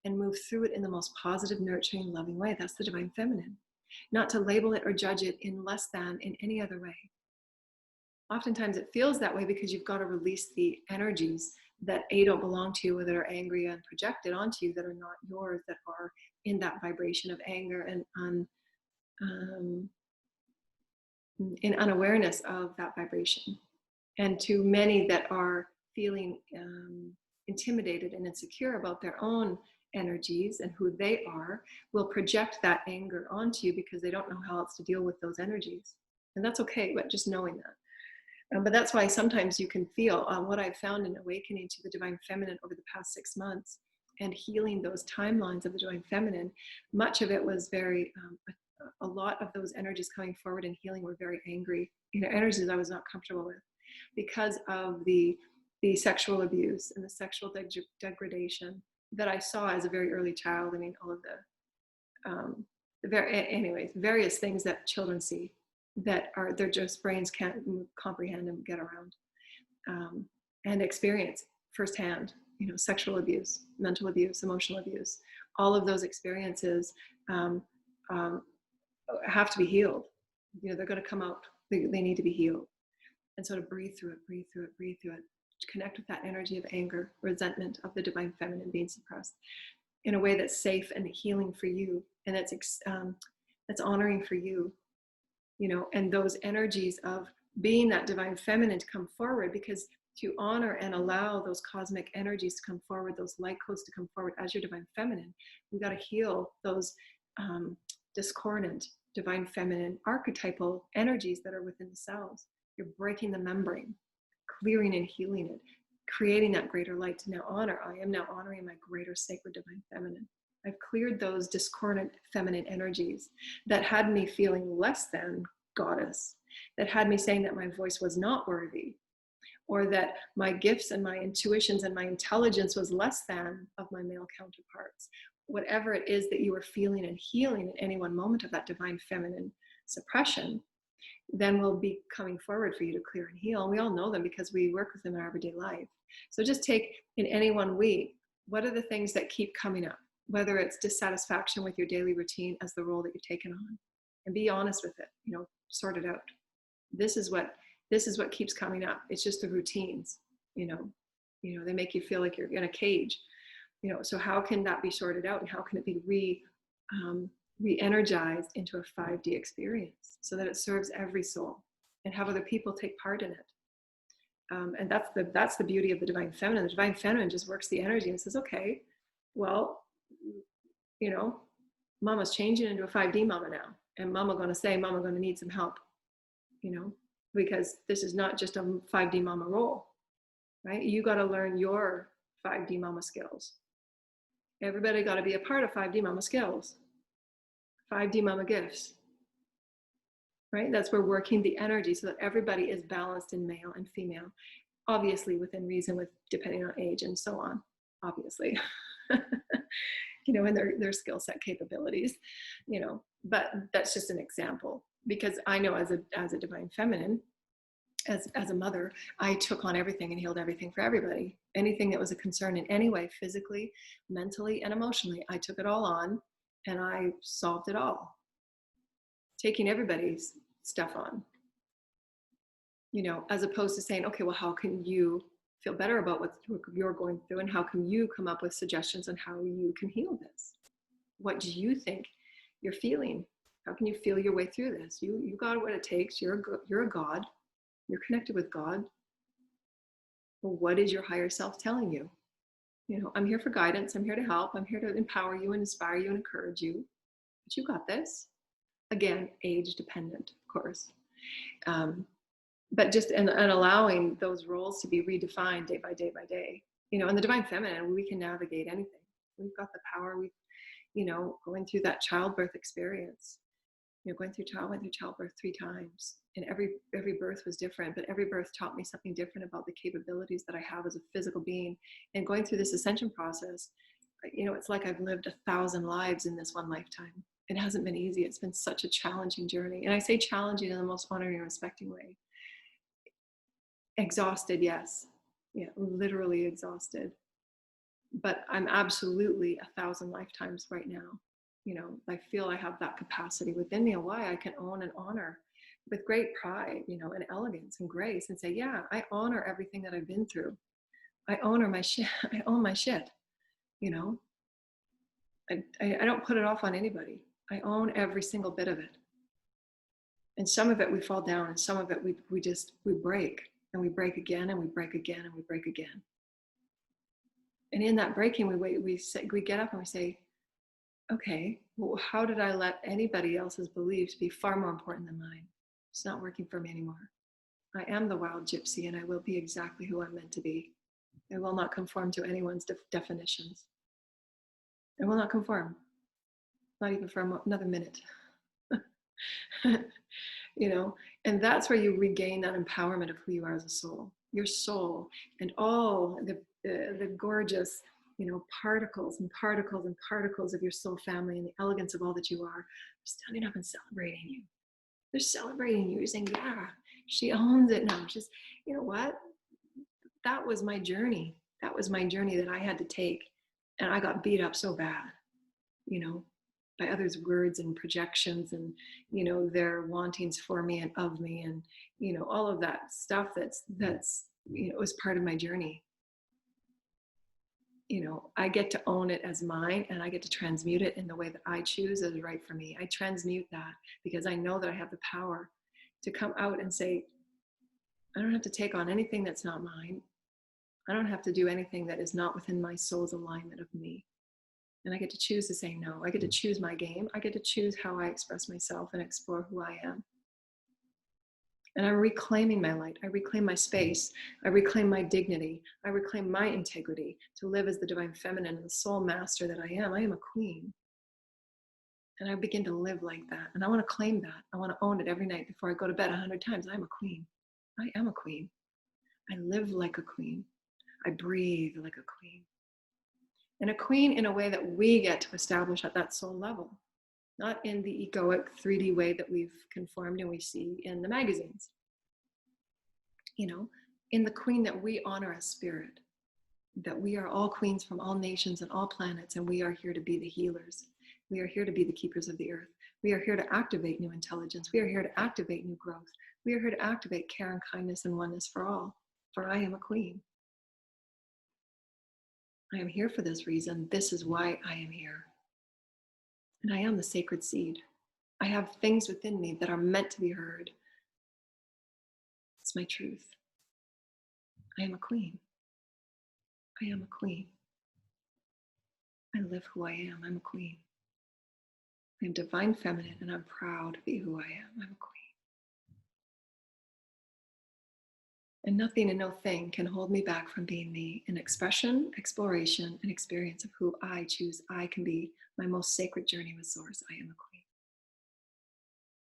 and move through it in the most positive, nurturing, loving way. That's the divine feminine. Not to label it or judge it in less than in any other way. Oftentimes it feels that way because you've got to release the energies that don't belong to you, or that are angry and projected onto you, that are not yours, that are in that vibration of anger and in unawareness of that vibration. And to many that are feeling intimidated and insecure about their own energies and who they are, will project that anger onto you because they don't know how else to deal with those energies. And that's okay, but just knowing that. But that's why sometimes you can feel what I've found in awakening to the divine feminine over the past 6 months and healing those timelines of the divine feminine. Much of it was very, a lot of those energies coming forward and healing were very angry, energies I was not comfortable with because of the sexual abuse and the sexual degradation that I saw as a very early child. I mean, all of various things that children see that their just brains can't comprehend and get around, and experience firsthand, sexual abuse, mental abuse, emotional abuse. All of those experiences have to be healed. They're going to come out. They need to be healed. And so to breathe through it, breathe through it, breathe through it, to connect with that energy of anger, resentment of the divine feminine being suppressed in a way that's safe and healing for you, and that's honoring for you, and those energies of being that divine feminine to come forward, because to honor and allow those cosmic energies to come forward, those light codes to come forward as your divine feminine. We got to heal those discordant divine feminine archetypal energies that are within the cells. You're breaking the membrane, clearing and healing it, creating that greater light to now honor. I am now honoring my greater sacred divine feminine. I've cleared those discordant feminine energies that had me feeling less than goddess, that had me saying that my voice was not worthy, or that my gifts and my intuitions and my intelligence was less than of my male counterparts. Whatever it is that you are feeling and healing at any one moment of that divine feminine suppression, then will be coming forward for you to clear and heal. And we all know them because we work with them in our everyday life. So just take in any one week, what are the things that keep coming up? Whether it's dissatisfaction with your daily routine as the role that you've taken on, and be honest with it, sort it out. This is what keeps coming up. It's just the routines, they make you feel like you're in a cage, so how can that be sorted out, and how can it be re-energized into a 5D experience so that it serves every soul and have other people take part in it? And that's the beauty of the divine feminine. The divine feminine just works the energy and says, okay, well, mama's changing into a 5D mama now, and mama going to need some help, because this is not just a 5D mama role, right? You got to learn your 5D mama skills. Everybody got to be a part of 5D mama skills, 5D mama gifts, right? That's where working the energy so that everybody is balanced in male and female, obviously within reason, with depending on age and so on, obviously, and their skill set capabilities, but that's just an example, because I know as a divine feminine, as a mother, I took on everything and healed everything for everybody. Anything that was a concern in any way, physically, mentally, and emotionally, I took it all on and I solved it all. Taking everybody's stuff on, as opposed to saying, okay, well, how can you feel better about what you're going through, and how can you come up with suggestions on how you can heal this? What do you think you're feeling? How can you feel your way through this? You got what it takes. You're a God. You're connected with God. Well, what is your higher self telling you? I'm here for guidance. I'm here to help. I'm here to empower you and inspire you and encourage you. But you got this. Again, age dependent, of course. But just and allowing those roles to be redefined day by day by day. In the divine feminine, we can navigate anything. We've got the power. Going through that childbirth experience. Went through childbirth 3 times, and every birth was different, but every birth taught me something different about the capabilities that I have as a physical being. And going through this ascension process, it's like I've lived 1,000 lives in this one lifetime. It hasn't been easy. It's been such a challenging journey. And I say challenging in the most honoring and respecting way. Exhausted, yes. Yeah, literally exhausted. But I'm absolutely 1,000 lifetimes right now. I feel I have that capacity within me, and why I can own and honor with great pride, and elegance and grace, and say, yeah, I honor everything that I've been through. I honor my shit. I own my shit. I don't put it off on anybody. I own every single bit of it. And some of it we fall down, and some of it we break, and we break again, and we break again, and we break again. And in that breaking, we get up and we say, okay, well, how did I let anybody else's beliefs be far more important than mine? It's not working for me anymore. I am the wild gypsy, and I will be exactly who I'm meant to be. I will not conform to anyone's definitions. I will not conform, not even for another minute. And that's where you regain that empowerment of who you are as a soul. Your soul and all the gorgeous, particles and particles and particles of your soul family, and the elegance of all that you are standing up and celebrating you. They're celebrating you. You're saying, yeah, she owns it now. She's, you know what? That was my journey. That was my journey that I had to take. And I got beat up so bad, by others' words and projections and, their wantings for me and of me, and, all of that stuff that's, was part of my journey. I get to own it as mine, and I get to transmute it in the way that I choose as right for me. I transmute that because I know that I have the power to come out and say, I don't have to take on anything that's not mine. I don't have to do anything that is not within my soul's alignment of me. And I get to choose to say no. I get to choose my game. I get to choose how I express myself and explore who I am. And I'm reclaiming my light. I reclaim my space. I reclaim my dignity. I reclaim my integrity to live as the divine feminine and the soul master that I am. I am a queen. And I begin to live like that. And I want to claim that. I want to own it every night before I go to bed 100 times. I'm a queen. I am a queen. I live like a queen. I breathe like a queen. And a queen in a way that we get to establish at that soul level, not in the egoic 3D way that we've conformed and we see in the magazines. You know, in the queen that we honor as spirit, that we are all queens from all nations and all planets, and we are here to be the healers. We are here to be the keepers of the earth. We are here to activate new intelligence. We are here to activate new growth. We are here to activate care and kindness and oneness for all, for I am a queen. I am here for this reason. This is why I am here. And I am the sacred seed. I have things within me that are meant to be heard. It's my truth. I am a queen. I am a queen. I live who I am. I'm a queen. I am divine feminine, and I'm proud to be who I am. I'm a queen. And nothing and no thing can hold me back from being me in expression, exploration, and experience of who I choose I can be. My most sacred journey with Source. I am a queen.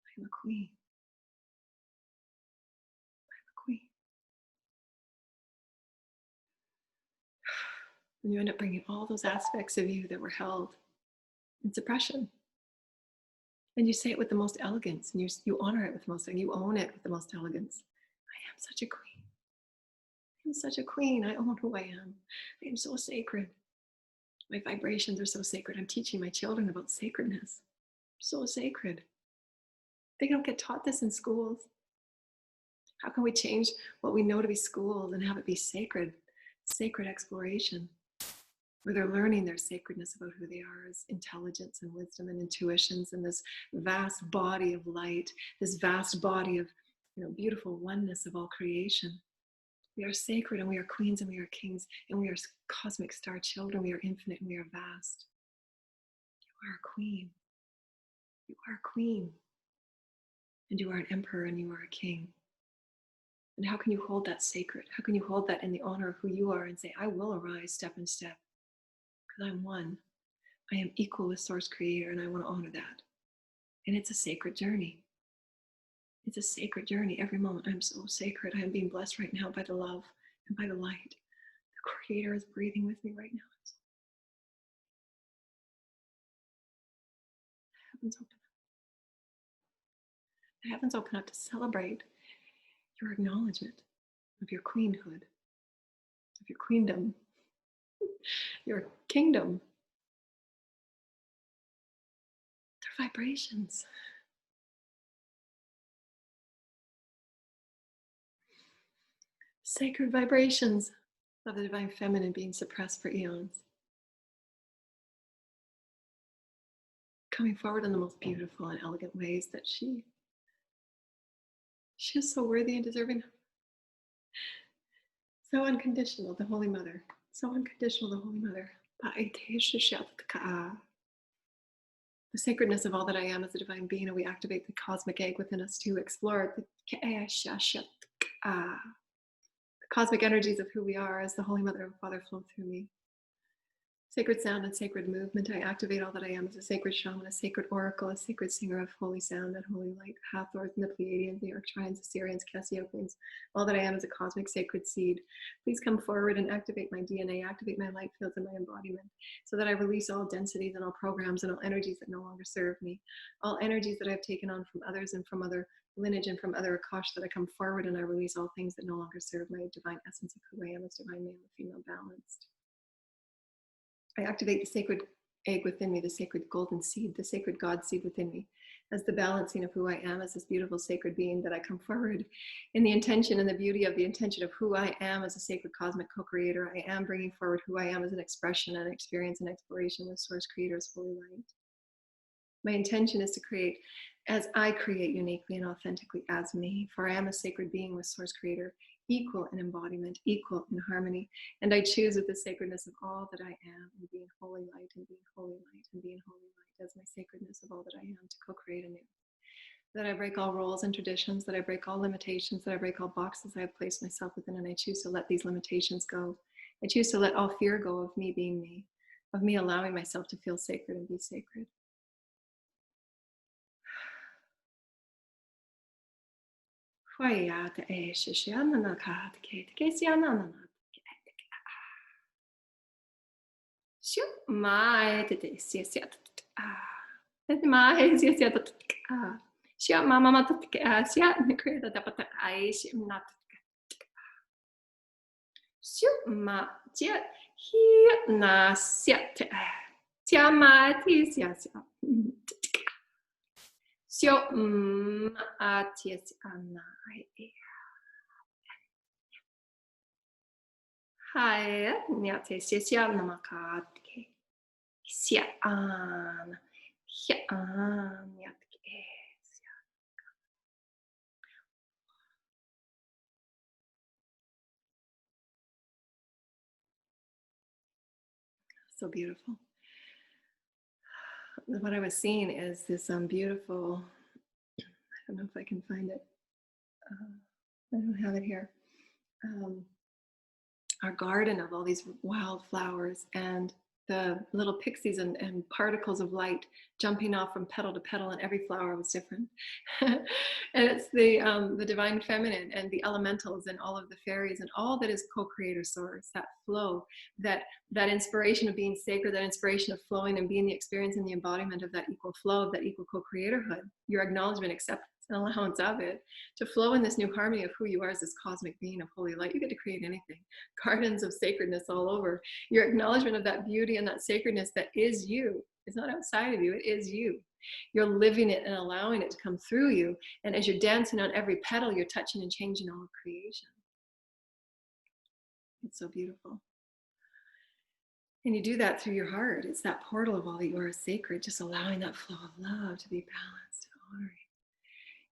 I am a queen. I am a queen. And you end up bringing all those aspects of you that were held in suppression. And you say it with the most elegance, and you honor it with the most, and you own it with the most elegance. I am such a queen. I am such a queen. I own who I am. I am so sacred. My vibrations are so sacred. I'm teaching my children about sacredness. So sacred. They don't get taught this in schools. How can we change what we know to be schools and have it be sacred? Sacred exploration, where they're learning their sacredness about who they are as intelligence and wisdom and intuitions and this vast body of light, this vast body of beautiful oneness of all creation. We are sacred, and we are queens, and we are kings, and we are cosmic star children. We are infinite, and we are vast. You are a queen. You are a queen. And you are an emperor, and you are a king. And how can you hold that sacred? How can you hold that in the honor of who you are and say, I will arise step in step, because I'm one. I am equal with Source Creator, and I want to honor that. And it's a sacred journey. It's a sacred journey. Every moment I'm so sacred. I am being blessed right now by the love and by the light. The Creator is breathing with me right now. The heavens open up. The heavens open up to celebrate your acknowledgement of your queenhood, of your queendom, your kingdom. They're vibrations. Sacred vibrations of the divine feminine being suppressed for eons. Coming forward in the most beautiful and elegant ways that she is so worthy and deserving. So unconditional, the Holy Mother. So unconditional, the Holy Mother. The sacredness of all that I am as a divine being, and we activate the cosmic egg within us to explore the cosmic energies of who we are as the Holy Mother and Father flow through me. Sacred sound and sacred movement. I activate all that I am as a sacred shaman, a sacred oracle, a sacred singer of holy sound and holy light, Hathors and the Pleiadians, the Arcturians, the Sirians, Cassiopeians. All that I am is a cosmic sacred seed. Please come forward and activate my DNA, activate my light fields and my embodiment, so that I release all densities and all programs and all energies that no longer serve me. All energies that I've taken on from others and from other lineage and from other akash, that I come forward and I release all things that no longer serve my divine essence of who I am as divine male and female balanced. I activate the sacred egg within me, the sacred golden seed, the sacred God seed within me, as the balancing of who I am as this beautiful sacred being, that I come forward in the intention and the beauty of the intention of who I am as a sacred cosmic co-creator. I am bringing forward who I am as an expression and experience and exploration with Source Creator's holy light. My intention is to create as I create uniquely and authentically as me, for I am a sacred being with Source Creator, equal in embodiment, equal in harmony, and I choose with the sacredness of all that I am, and being holy light, and being holy light, and being holy light as my sacredness of all that I am, to co-create anew. That I break all roles and traditions, that I break all limitations, that I break all boxes I have placed myself within, and I choose to let these limitations go. I choose to let all fear go of me being me, of me allowing myself to feel sacred and be sacred. So beautiful. What I was seeing is this beautiful, I don't know if I can find it. I don't have it here. Our garden of all these wildflowers and the little pixies and particles of light jumping off from petal to petal, and every flower was different. And it's the divine feminine and the elementals and all of the fairies and all that is co-creator source, that flow, that inspiration of being sacred, that inspiration of flowing and being the experience and the embodiment of that equal flow, of that equal co-creatorhood, your acknowledgement, acceptance, and allowance of it, to flow in this new harmony of who you are as this cosmic being of holy light. You get to create anything. Gardens of sacredness all over. Your acknowledgement of that beauty and that sacredness that is you. It's not outside of you, it is you. You're living it and allowing it to come through you. And as you're dancing on every petal, you're touching and changing all of creation. It's so beautiful. And you do that through your heart. It's that portal of all that you are sacred, just allowing that flow of love to be balanced and honoring.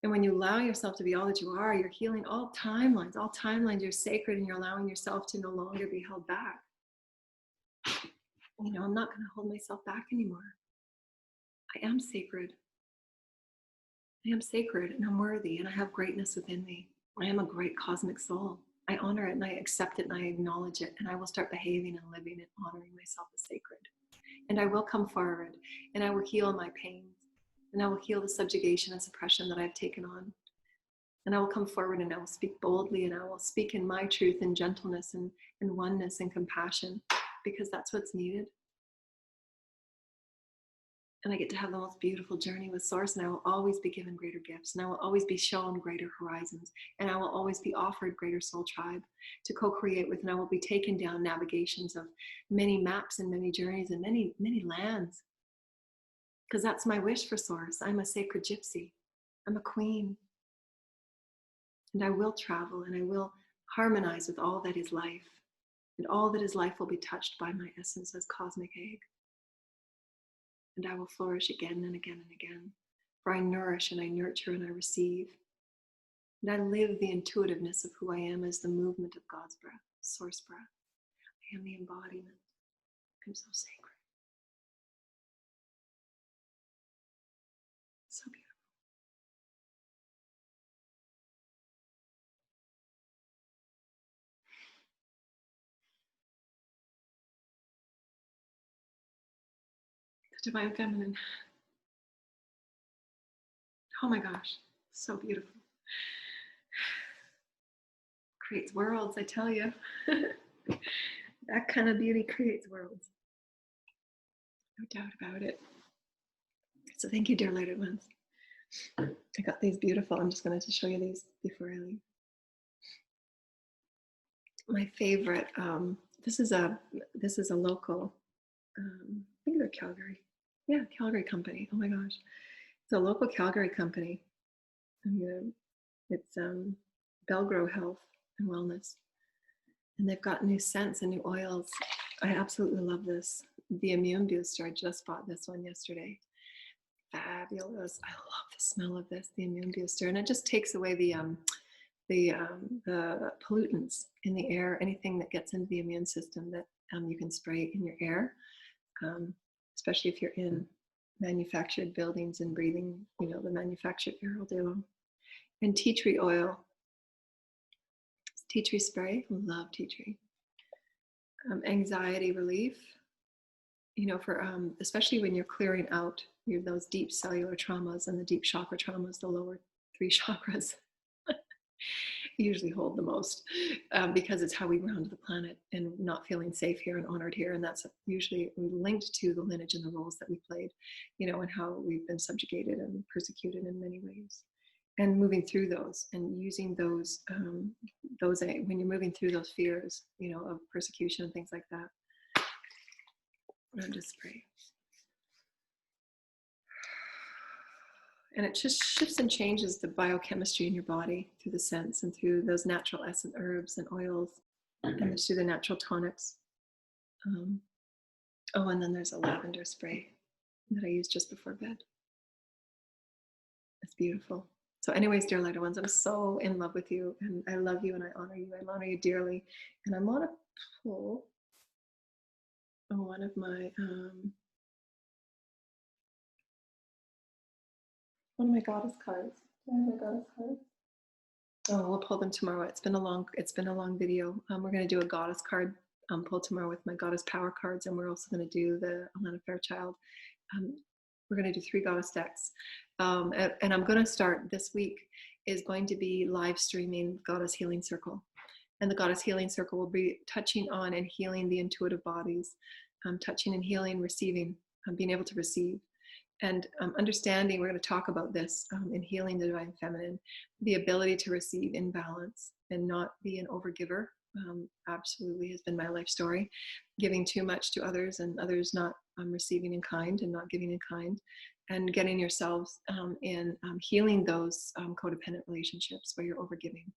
And when you allow yourself to be all that you are, you're healing all timelines. All timelines, you're sacred, and you're allowing yourself to no longer be held back. You know, I'm not going to hold myself back anymore. I am sacred. I am sacred, and I'm worthy, and I have greatness within me. I am a great cosmic soul. I honor it, and I accept it, and I acknowledge it, and I will start behaving and living and honoring myself as sacred. And I will come forward, and I will heal my pains, and I will heal the subjugation and suppression that I've taken on. And I will come forward, and I will speak boldly, and I will speak in my truth and gentleness and oneness and compassion, because that's what's needed. And I get to have the most beautiful journey with Source, and I will always be given greater gifts, and I will always be shown greater horizons, and I will always be offered greater soul tribe to co-create with, and I will be taken down navigations of many maps and many journeys and many, many lands. Because that's my wish for Source. I'm a sacred gypsy. I'm a queen. And I will travel, and I will harmonize with all that is life. And all that is life will be touched by my essence as cosmic egg. And I will flourish again and again and again. For I nourish and I nurture and I receive. And I live the intuitiveness of who I am as the movement of God's breath, Source breath. I am the embodiment. I'm so sacred. So beautiful. The divine feminine. Oh my gosh, so beautiful. Creates worlds, I tell you. That kind of beauty creates worlds. No doubt about it. So thank you, dear lighted ones. I got these beautiful. I'm just going to show you these before I leave. My favorite. This is a local. I think they're Calgary. Yeah, Calgary company. Oh my gosh, it's a local Calgary company. It's Belgrow Health and Wellness, and they've got new scents and new oils. I absolutely love this. The Immune Booster. I just bought this one yesterday. fabulous. I love the smell of this, the immune booster, and it just takes away the pollutants in the air, anything that gets into the immune system that you can spray in your air, especially if you're in manufactured buildings and breathing, the manufactured air all day long. And tea tree oil, tea tree spray. I love tea tree. Anxiety relief. For especially when you're clearing out those deep cellular traumas and the deep chakra traumas, the lower 3 chakras usually hold the most, because it's how we ground the planet and not feeling safe here and honored here. And that's usually linked to the lineage and the roles that we played, and how we've been subjugated and persecuted in many ways. And moving through those and using those when you're moving through those fears, of persecution and things like that. I'll just spray. And it just shifts and changes the biochemistry in your body through the scents and through those natural essence herbs and oils, and through the natural tonics. And then there's a lavender spray that I use just before bed. It's beautiful. So anyways, dear lighter ones, I'm so in love with you, and I love you, and I honor you. I honor you dearly. And I want to pull one of my goddess cards. Do I have my goddess cards? Oh, we'll pull them tomorrow. It's been a long video. We're going to do a goddess card pull tomorrow with my goddess power cards, and we're also going to do the Alana Fairchild. We're going to do 3 goddess decks, and I'm going to start this week. Is going to be live streaming Goddess Healing Circle, and the Goddess Healing Circle will be touching on and healing the intuitive bodies, touching and healing, receiving, being able to receive. And understanding, we're going to talk about this in healing the divine feminine, the ability to receive in balance and not be an overgiver. Absolutely has been my life story, giving too much to others and others not receiving in kind and not giving in kind, and getting yourselves in healing those codependent relationships where you're overgiving.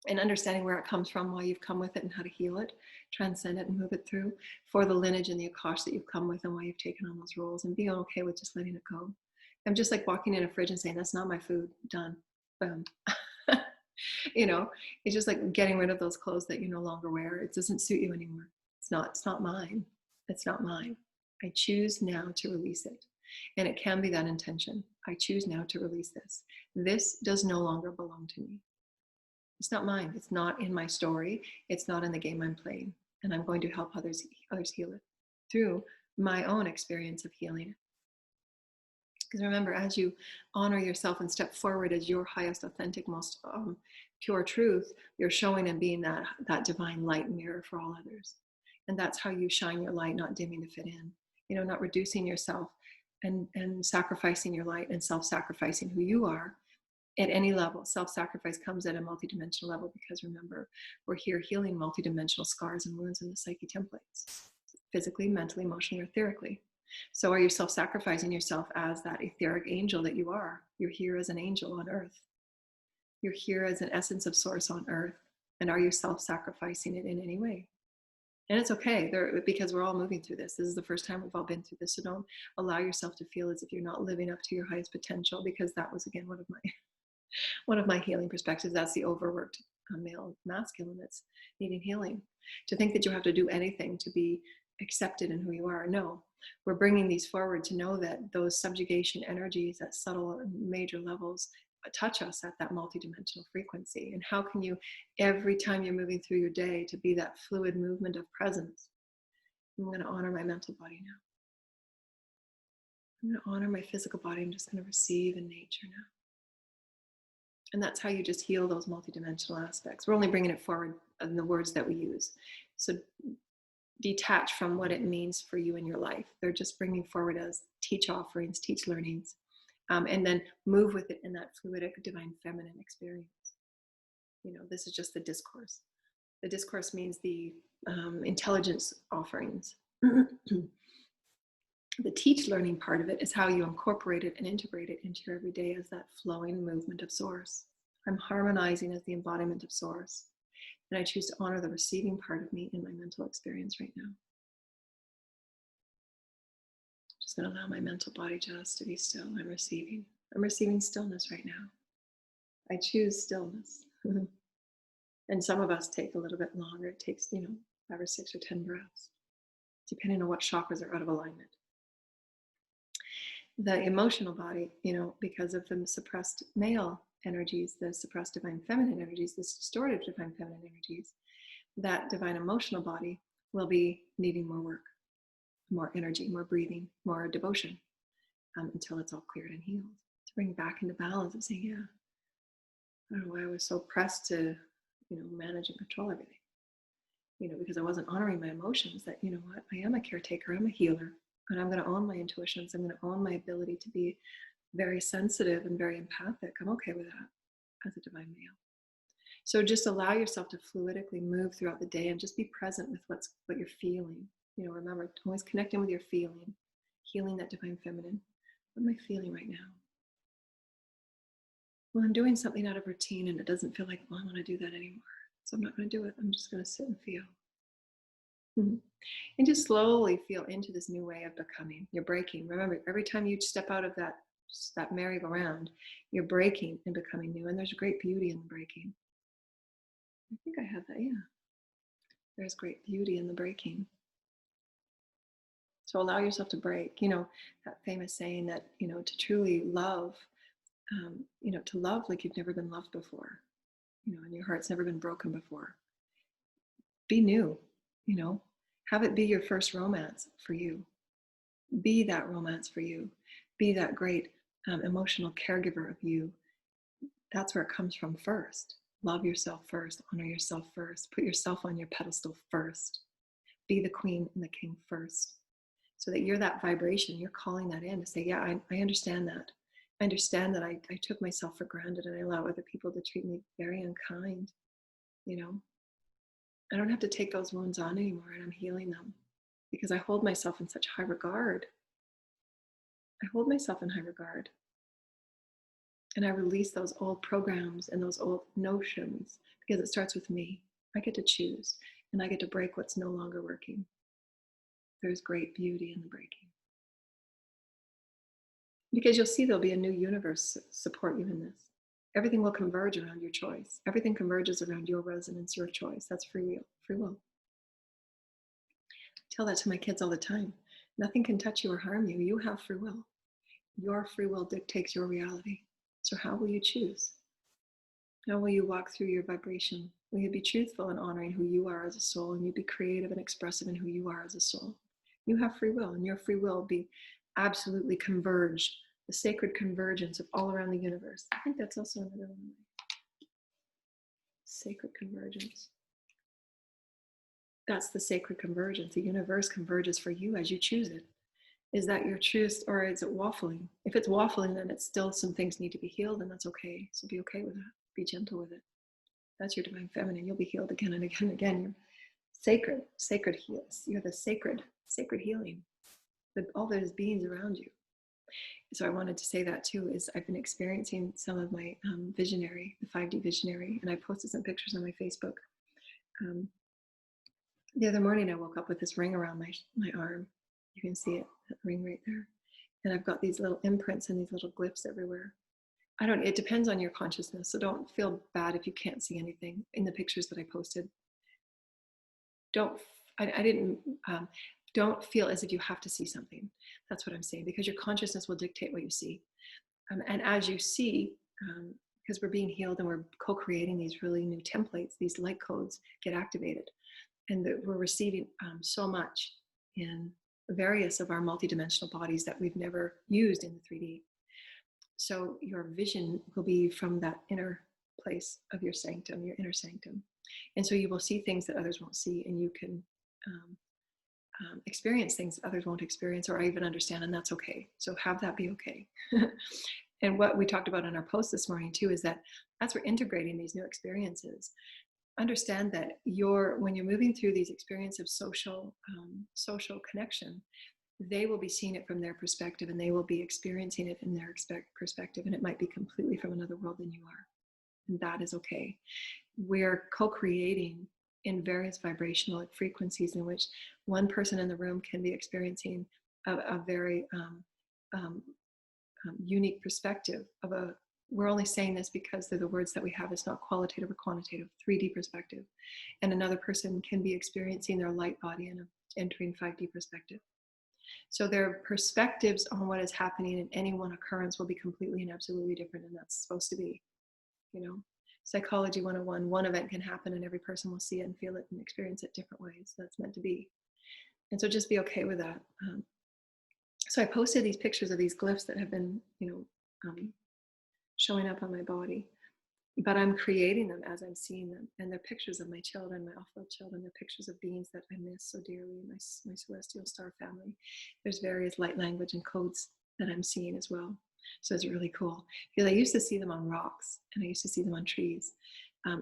And understanding where it comes from, why you've come with it, and how to heal it, transcend it, and move it through for the lineage and the akashic that you've come with, and why you've taken on those roles, and being okay with just letting it go. I'm just like walking in a fridge and saying, that's not my food, done, boom. It's just like getting rid of those clothes that you no longer wear. It doesn't suit you anymore. It's not mine. It's not mine. I choose now to release it. And it can be that intention. I choose now to release this. This does no longer belong to me. It's not mine. It's not in my story. It's not in the game I'm playing. And I'm going to help others heal it through my own experience of healing it. Because remember, as you honor yourself and step forward as your highest, authentic, most pure truth, you're showing and being that divine light mirror for all others. And that's how you shine your light, not dimming to fit in. Not reducing yourself and sacrificing your light and self-sacrificing who you are at any level. Self-sacrifice comes at a multidimensional level, because remember, we're here healing multidimensional scars and wounds in the psyche templates, physically, mentally, emotionally, or etherically. So are you self-sacrificing yourself as that etheric angel that you are? You're here as an angel on earth. You're here as an essence of source on earth. And are you self-sacrificing it in any way? And it's okay, because we're all moving through this. This is the first time we've all been through this. So don't allow yourself to feel as if you're not living up to your highest potential, because that was, again, one of my healing perspectives. That's the overworked male masculine that's needing healing. To think that you have to do anything to be accepted in who you are. No, we're bringing these forward to know that those subjugation energies at subtle and major levels touch us at that multidimensional frequency. And how can you, every time you're moving through your day, to be that fluid movement of presence? I'm going to honor my mental body now. I'm going to honor my physical body. I'm just going to receive in nature now. And that's how you just heal those multidimensional aspects. We're only bringing it forward in the words that we use. So detach from what it means for you in your life. They're just bringing forward as teach offerings, teach learnings, and then move with it in that fluidic divine feminine experience. This is just the discourse. The discourse means the intelligence offerings. The teach learning part of it is how you incorporate it and integrate it into your everyday as that flowing movement of source. I'm harmonizing as the embodiment of source. And I choose to honor the receiving part of me in my mental experience right now. Just going to allow my mental body just to be still. I'm receiving stillness right now. I choose stillness. And some of us take a little bit longer. It takes, 5 or 6 or 10 breaths, depending on what chakras are out of alignment. The emotional body, because of the suppressed male energies, the suppressed divine feminine energies, the distorted divine feminine energies, that divine emotional body will be needing more work, more energy, more breathing, more devotion, until it's all cleared and healed. To bring back into balance and saying, yeah, I don't know why I was so pressed to, manage and control everything. Because I wasn't honoring my emotions, that, what, I am a caretaker, I'm a healer, and I'm going to own my intuitions. I'm going to own my ability to be very sensitive and very empathic. I'm okay with that as a divine male. So just allow yourself to fluidically move throughout the day and just be present with what you're feeling. Remember, always connecting with your feeling, healing that divine feminine. What am I feeling right now? Well, I'm doing something out of routine and it doesn't feel like, I want to do that anymore. So I'm not going to do it. I'm just going to sit and feel. And just slowly feel into this new way of becoming. You're breaking. Remember, every time you step out of that merry-go-round, you're breaking and becoming new. And there's great beauty in the breaking. I think I have that, yeah. There's great beauty in the breaking. So allow yourself to break. That famous saying that, to truly love, to love like you've never been loved before, and your heart's never been broken before. Be new, have it be your first romance for you. Be that romance for you. Be that great emotional caregiver of you. That's where it comes from first. Love yourself first. Honor yourself first. Put yourself on your pedestal first. Be the queen and the king first. So that you're that vibration. You're calling that in to say, yeah, I understand that. I understand that I took myself for granted and I allow other people to treat me very unkind. I don't have to take those wounds on anymore, and I'm healing them because I hold myself in such high regard. I hold myself in high regard. And I release those old programs and those old notions because it starts with me. I get to choose and I get to break what's no longer working. There's great beauty in the breaking. Because you'll see there'll be a new universe support you in this. Everything will converge around your choice. Everything converges around your resonance, your choice. That's free will. I tell that to my kids all the time. Nothing can touch you or harm you. You have free will. Your free will dictates your reality. So how will you choose? How will you walk through your vibration? Will you be truthful in honoring who you are as a soul, and you be creative and expressive in who you are as a soul? You have free will, and your free will will be absolutely converged, the sacred convergence of all around the universe. I think that's also another one. Sacred convergence. That's the sacred convergence. The universe converges for you as you choose it. Is that your truth, or is it waffling? If it's waffling, then it's still some things need to be healed, and that's okay. So be okay with that. Be gentle with it. That's your divine feminine. You'll be healed again and again and again. You're sacred heals. You're the sacred healing. All those beings around you. So I wanted to say that too, is I've been experiencing some of my visionary, the 5D visionary, and I posted some pictures on my Facebook. The other morning I woke up with this ring around my arm. You can see it, that ring right there. And I've got these little imprints and these little glyphs everywhere. It depends on your consciousness. So don't feel bad if you can't see anything in the pictures that I posted. Don't feel as if you have to see something. That's what I'm saying, because your consciousness will dictate what you see. And as you see, because we're being healed and we're co-creating these really new templates, these light codes get activated. And we're receiving so much in various of our multidimensional bodies that we've never used in the 3D. So your vision will be from that inner place of your sanctum, your inner sanctum. And so you will see things that others won't see, and you can experience things that others won't experience or even understand, and that's okay. So have that be okay. And what we talked about in our post this morning too is that as we're integrating these new experiences, understand that when you're moving through these experiences of social connection, they will be seeing it from their perspective, and they will be experiencing it in their perspective, and it might be completely from another world than you are, and that is okay. We're co-creating in various vibrational frequencies in which one person in the room can be experiencing a very um, unique perspective of a, we're only saying this because they're the words that we have. It's not qualitative or quantitative, 3D perspective. And another person can be experiencing their light body and entering 5D perspective. So their perspectives on what is happening in any one occurrence will be completely and absolutely different. And that's supposed to be, you know, Psychology 101, one event can happen and every person will see it and feel it and experience it different ways. That's meant to be. And so just be okay with that. So I posted these pictures of these glyphs that have been, showing up on my body, but I'm creating them as I'm seeing them. And they're pictures of my children, my off-world children. They're pictures of beings that I miss so dearly, my celestial star family. There's various light language and codes that I'm seeing as well. So it's really cool. Because I used to see them on rocks, and I used to see them on trees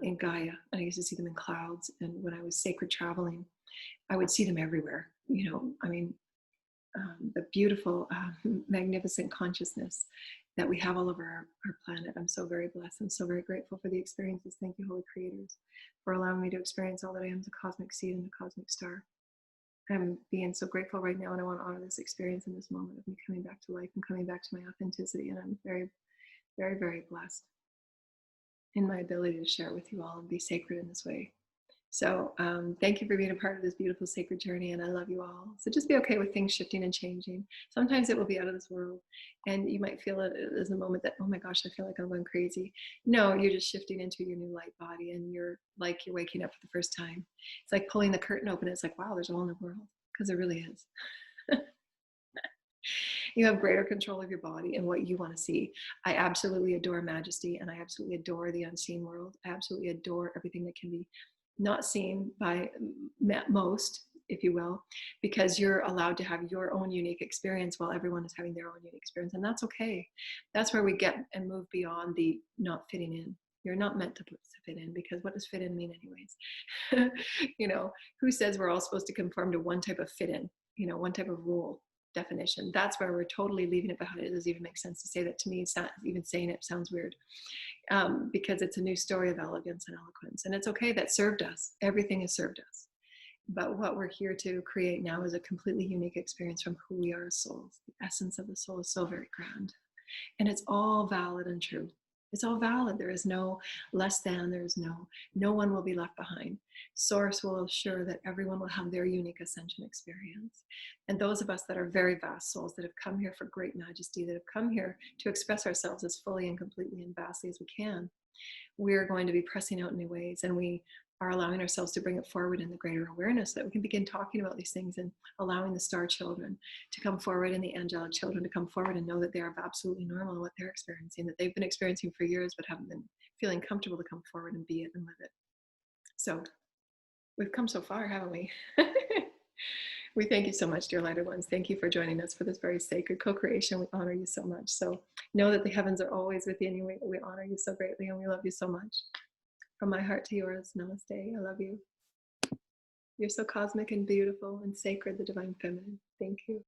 in Gaia, and I used to see them in clouds. And when I was sacred traveling, I would see them everywhere. The beautiful, magnificent consciousness that we have all over our planet. I'm so very blessed. I'm so very grateful for the experiences. Thank you, Holy Creators, for allowing me to experience all that I am as a cosmic seed and a cosmic star. I'm being so grateful right now, and I want to honor this experience in this moment of me coming back to life and coming back to my authenticity. And I'm very, very, very blessed in my ability to share with you all and be sacred in this way. So thank you for being a part of this beautiful sacred journey, and I love you all. So just be okay with things shifting and changing. Sometimes it will be out of this world, and you might feel it as a moment that, oh my gosh, I feel like I'm going crazy. No, you're just shifting into your new light body, and you're waking up for the first time. It's like pulling the curtain open. It's like, wow, there's a whole new world, because there really is. You have greater control of your body and what you want to see. I absolutely adore majesty, and I absolutely adore the unseen world. I absolutely adore everything that can be not seen by most, if you will, because you're allowed to have your own unique experience while everyone is having their own unique experience. And that's okay. That's where we get and move beyond the not fitting in. You're not meant to fit in, because what does fit in mean anyways? Who says we're all supposed to conform to one type of fit in, one type of rule definition? That's where we're totally leaving it behind. It doesn't even make sense to say that. To me, it's not even saying it sounds weird. Because it's a new story of elegance and eloquence. And it's okay, that served us. Everything has served us. But what we're here to create now is a completely unique experience from who we are as souls. The essence of the soul is so very grand. And it's all valid and true. It's all valid. There is no less than, there is no one will be left behind. Source will assure that everyone will have their unique ascension experience. And those of us that are very vast souls that have come here for great majesty, that have come here to express ourselves as fully and completely and vastly as we can, we're going to be pressing out in new ways, and we are allowing ourselves to bring it forward in the greater awareness, so that we can begin talking about these things, and allowing the star children to come forward and the angelic children to come forward and know that they are absolutely normal in what they're experiencing, that they've been experiencing for years but haven't been feeling comfortable to come forward and be it and live it. So we've come so far, haven't we? We thank you so much, dear lighted ones. Thank you for joining us for this very sacred co-creation. We honor you so much. So know that the heavens are always within you. We honor you so greatly, and we love you so much. From my heart to yours, namaste. I love you. You're so cosmic and beautiful and sacred, the divine feminine. Thank you.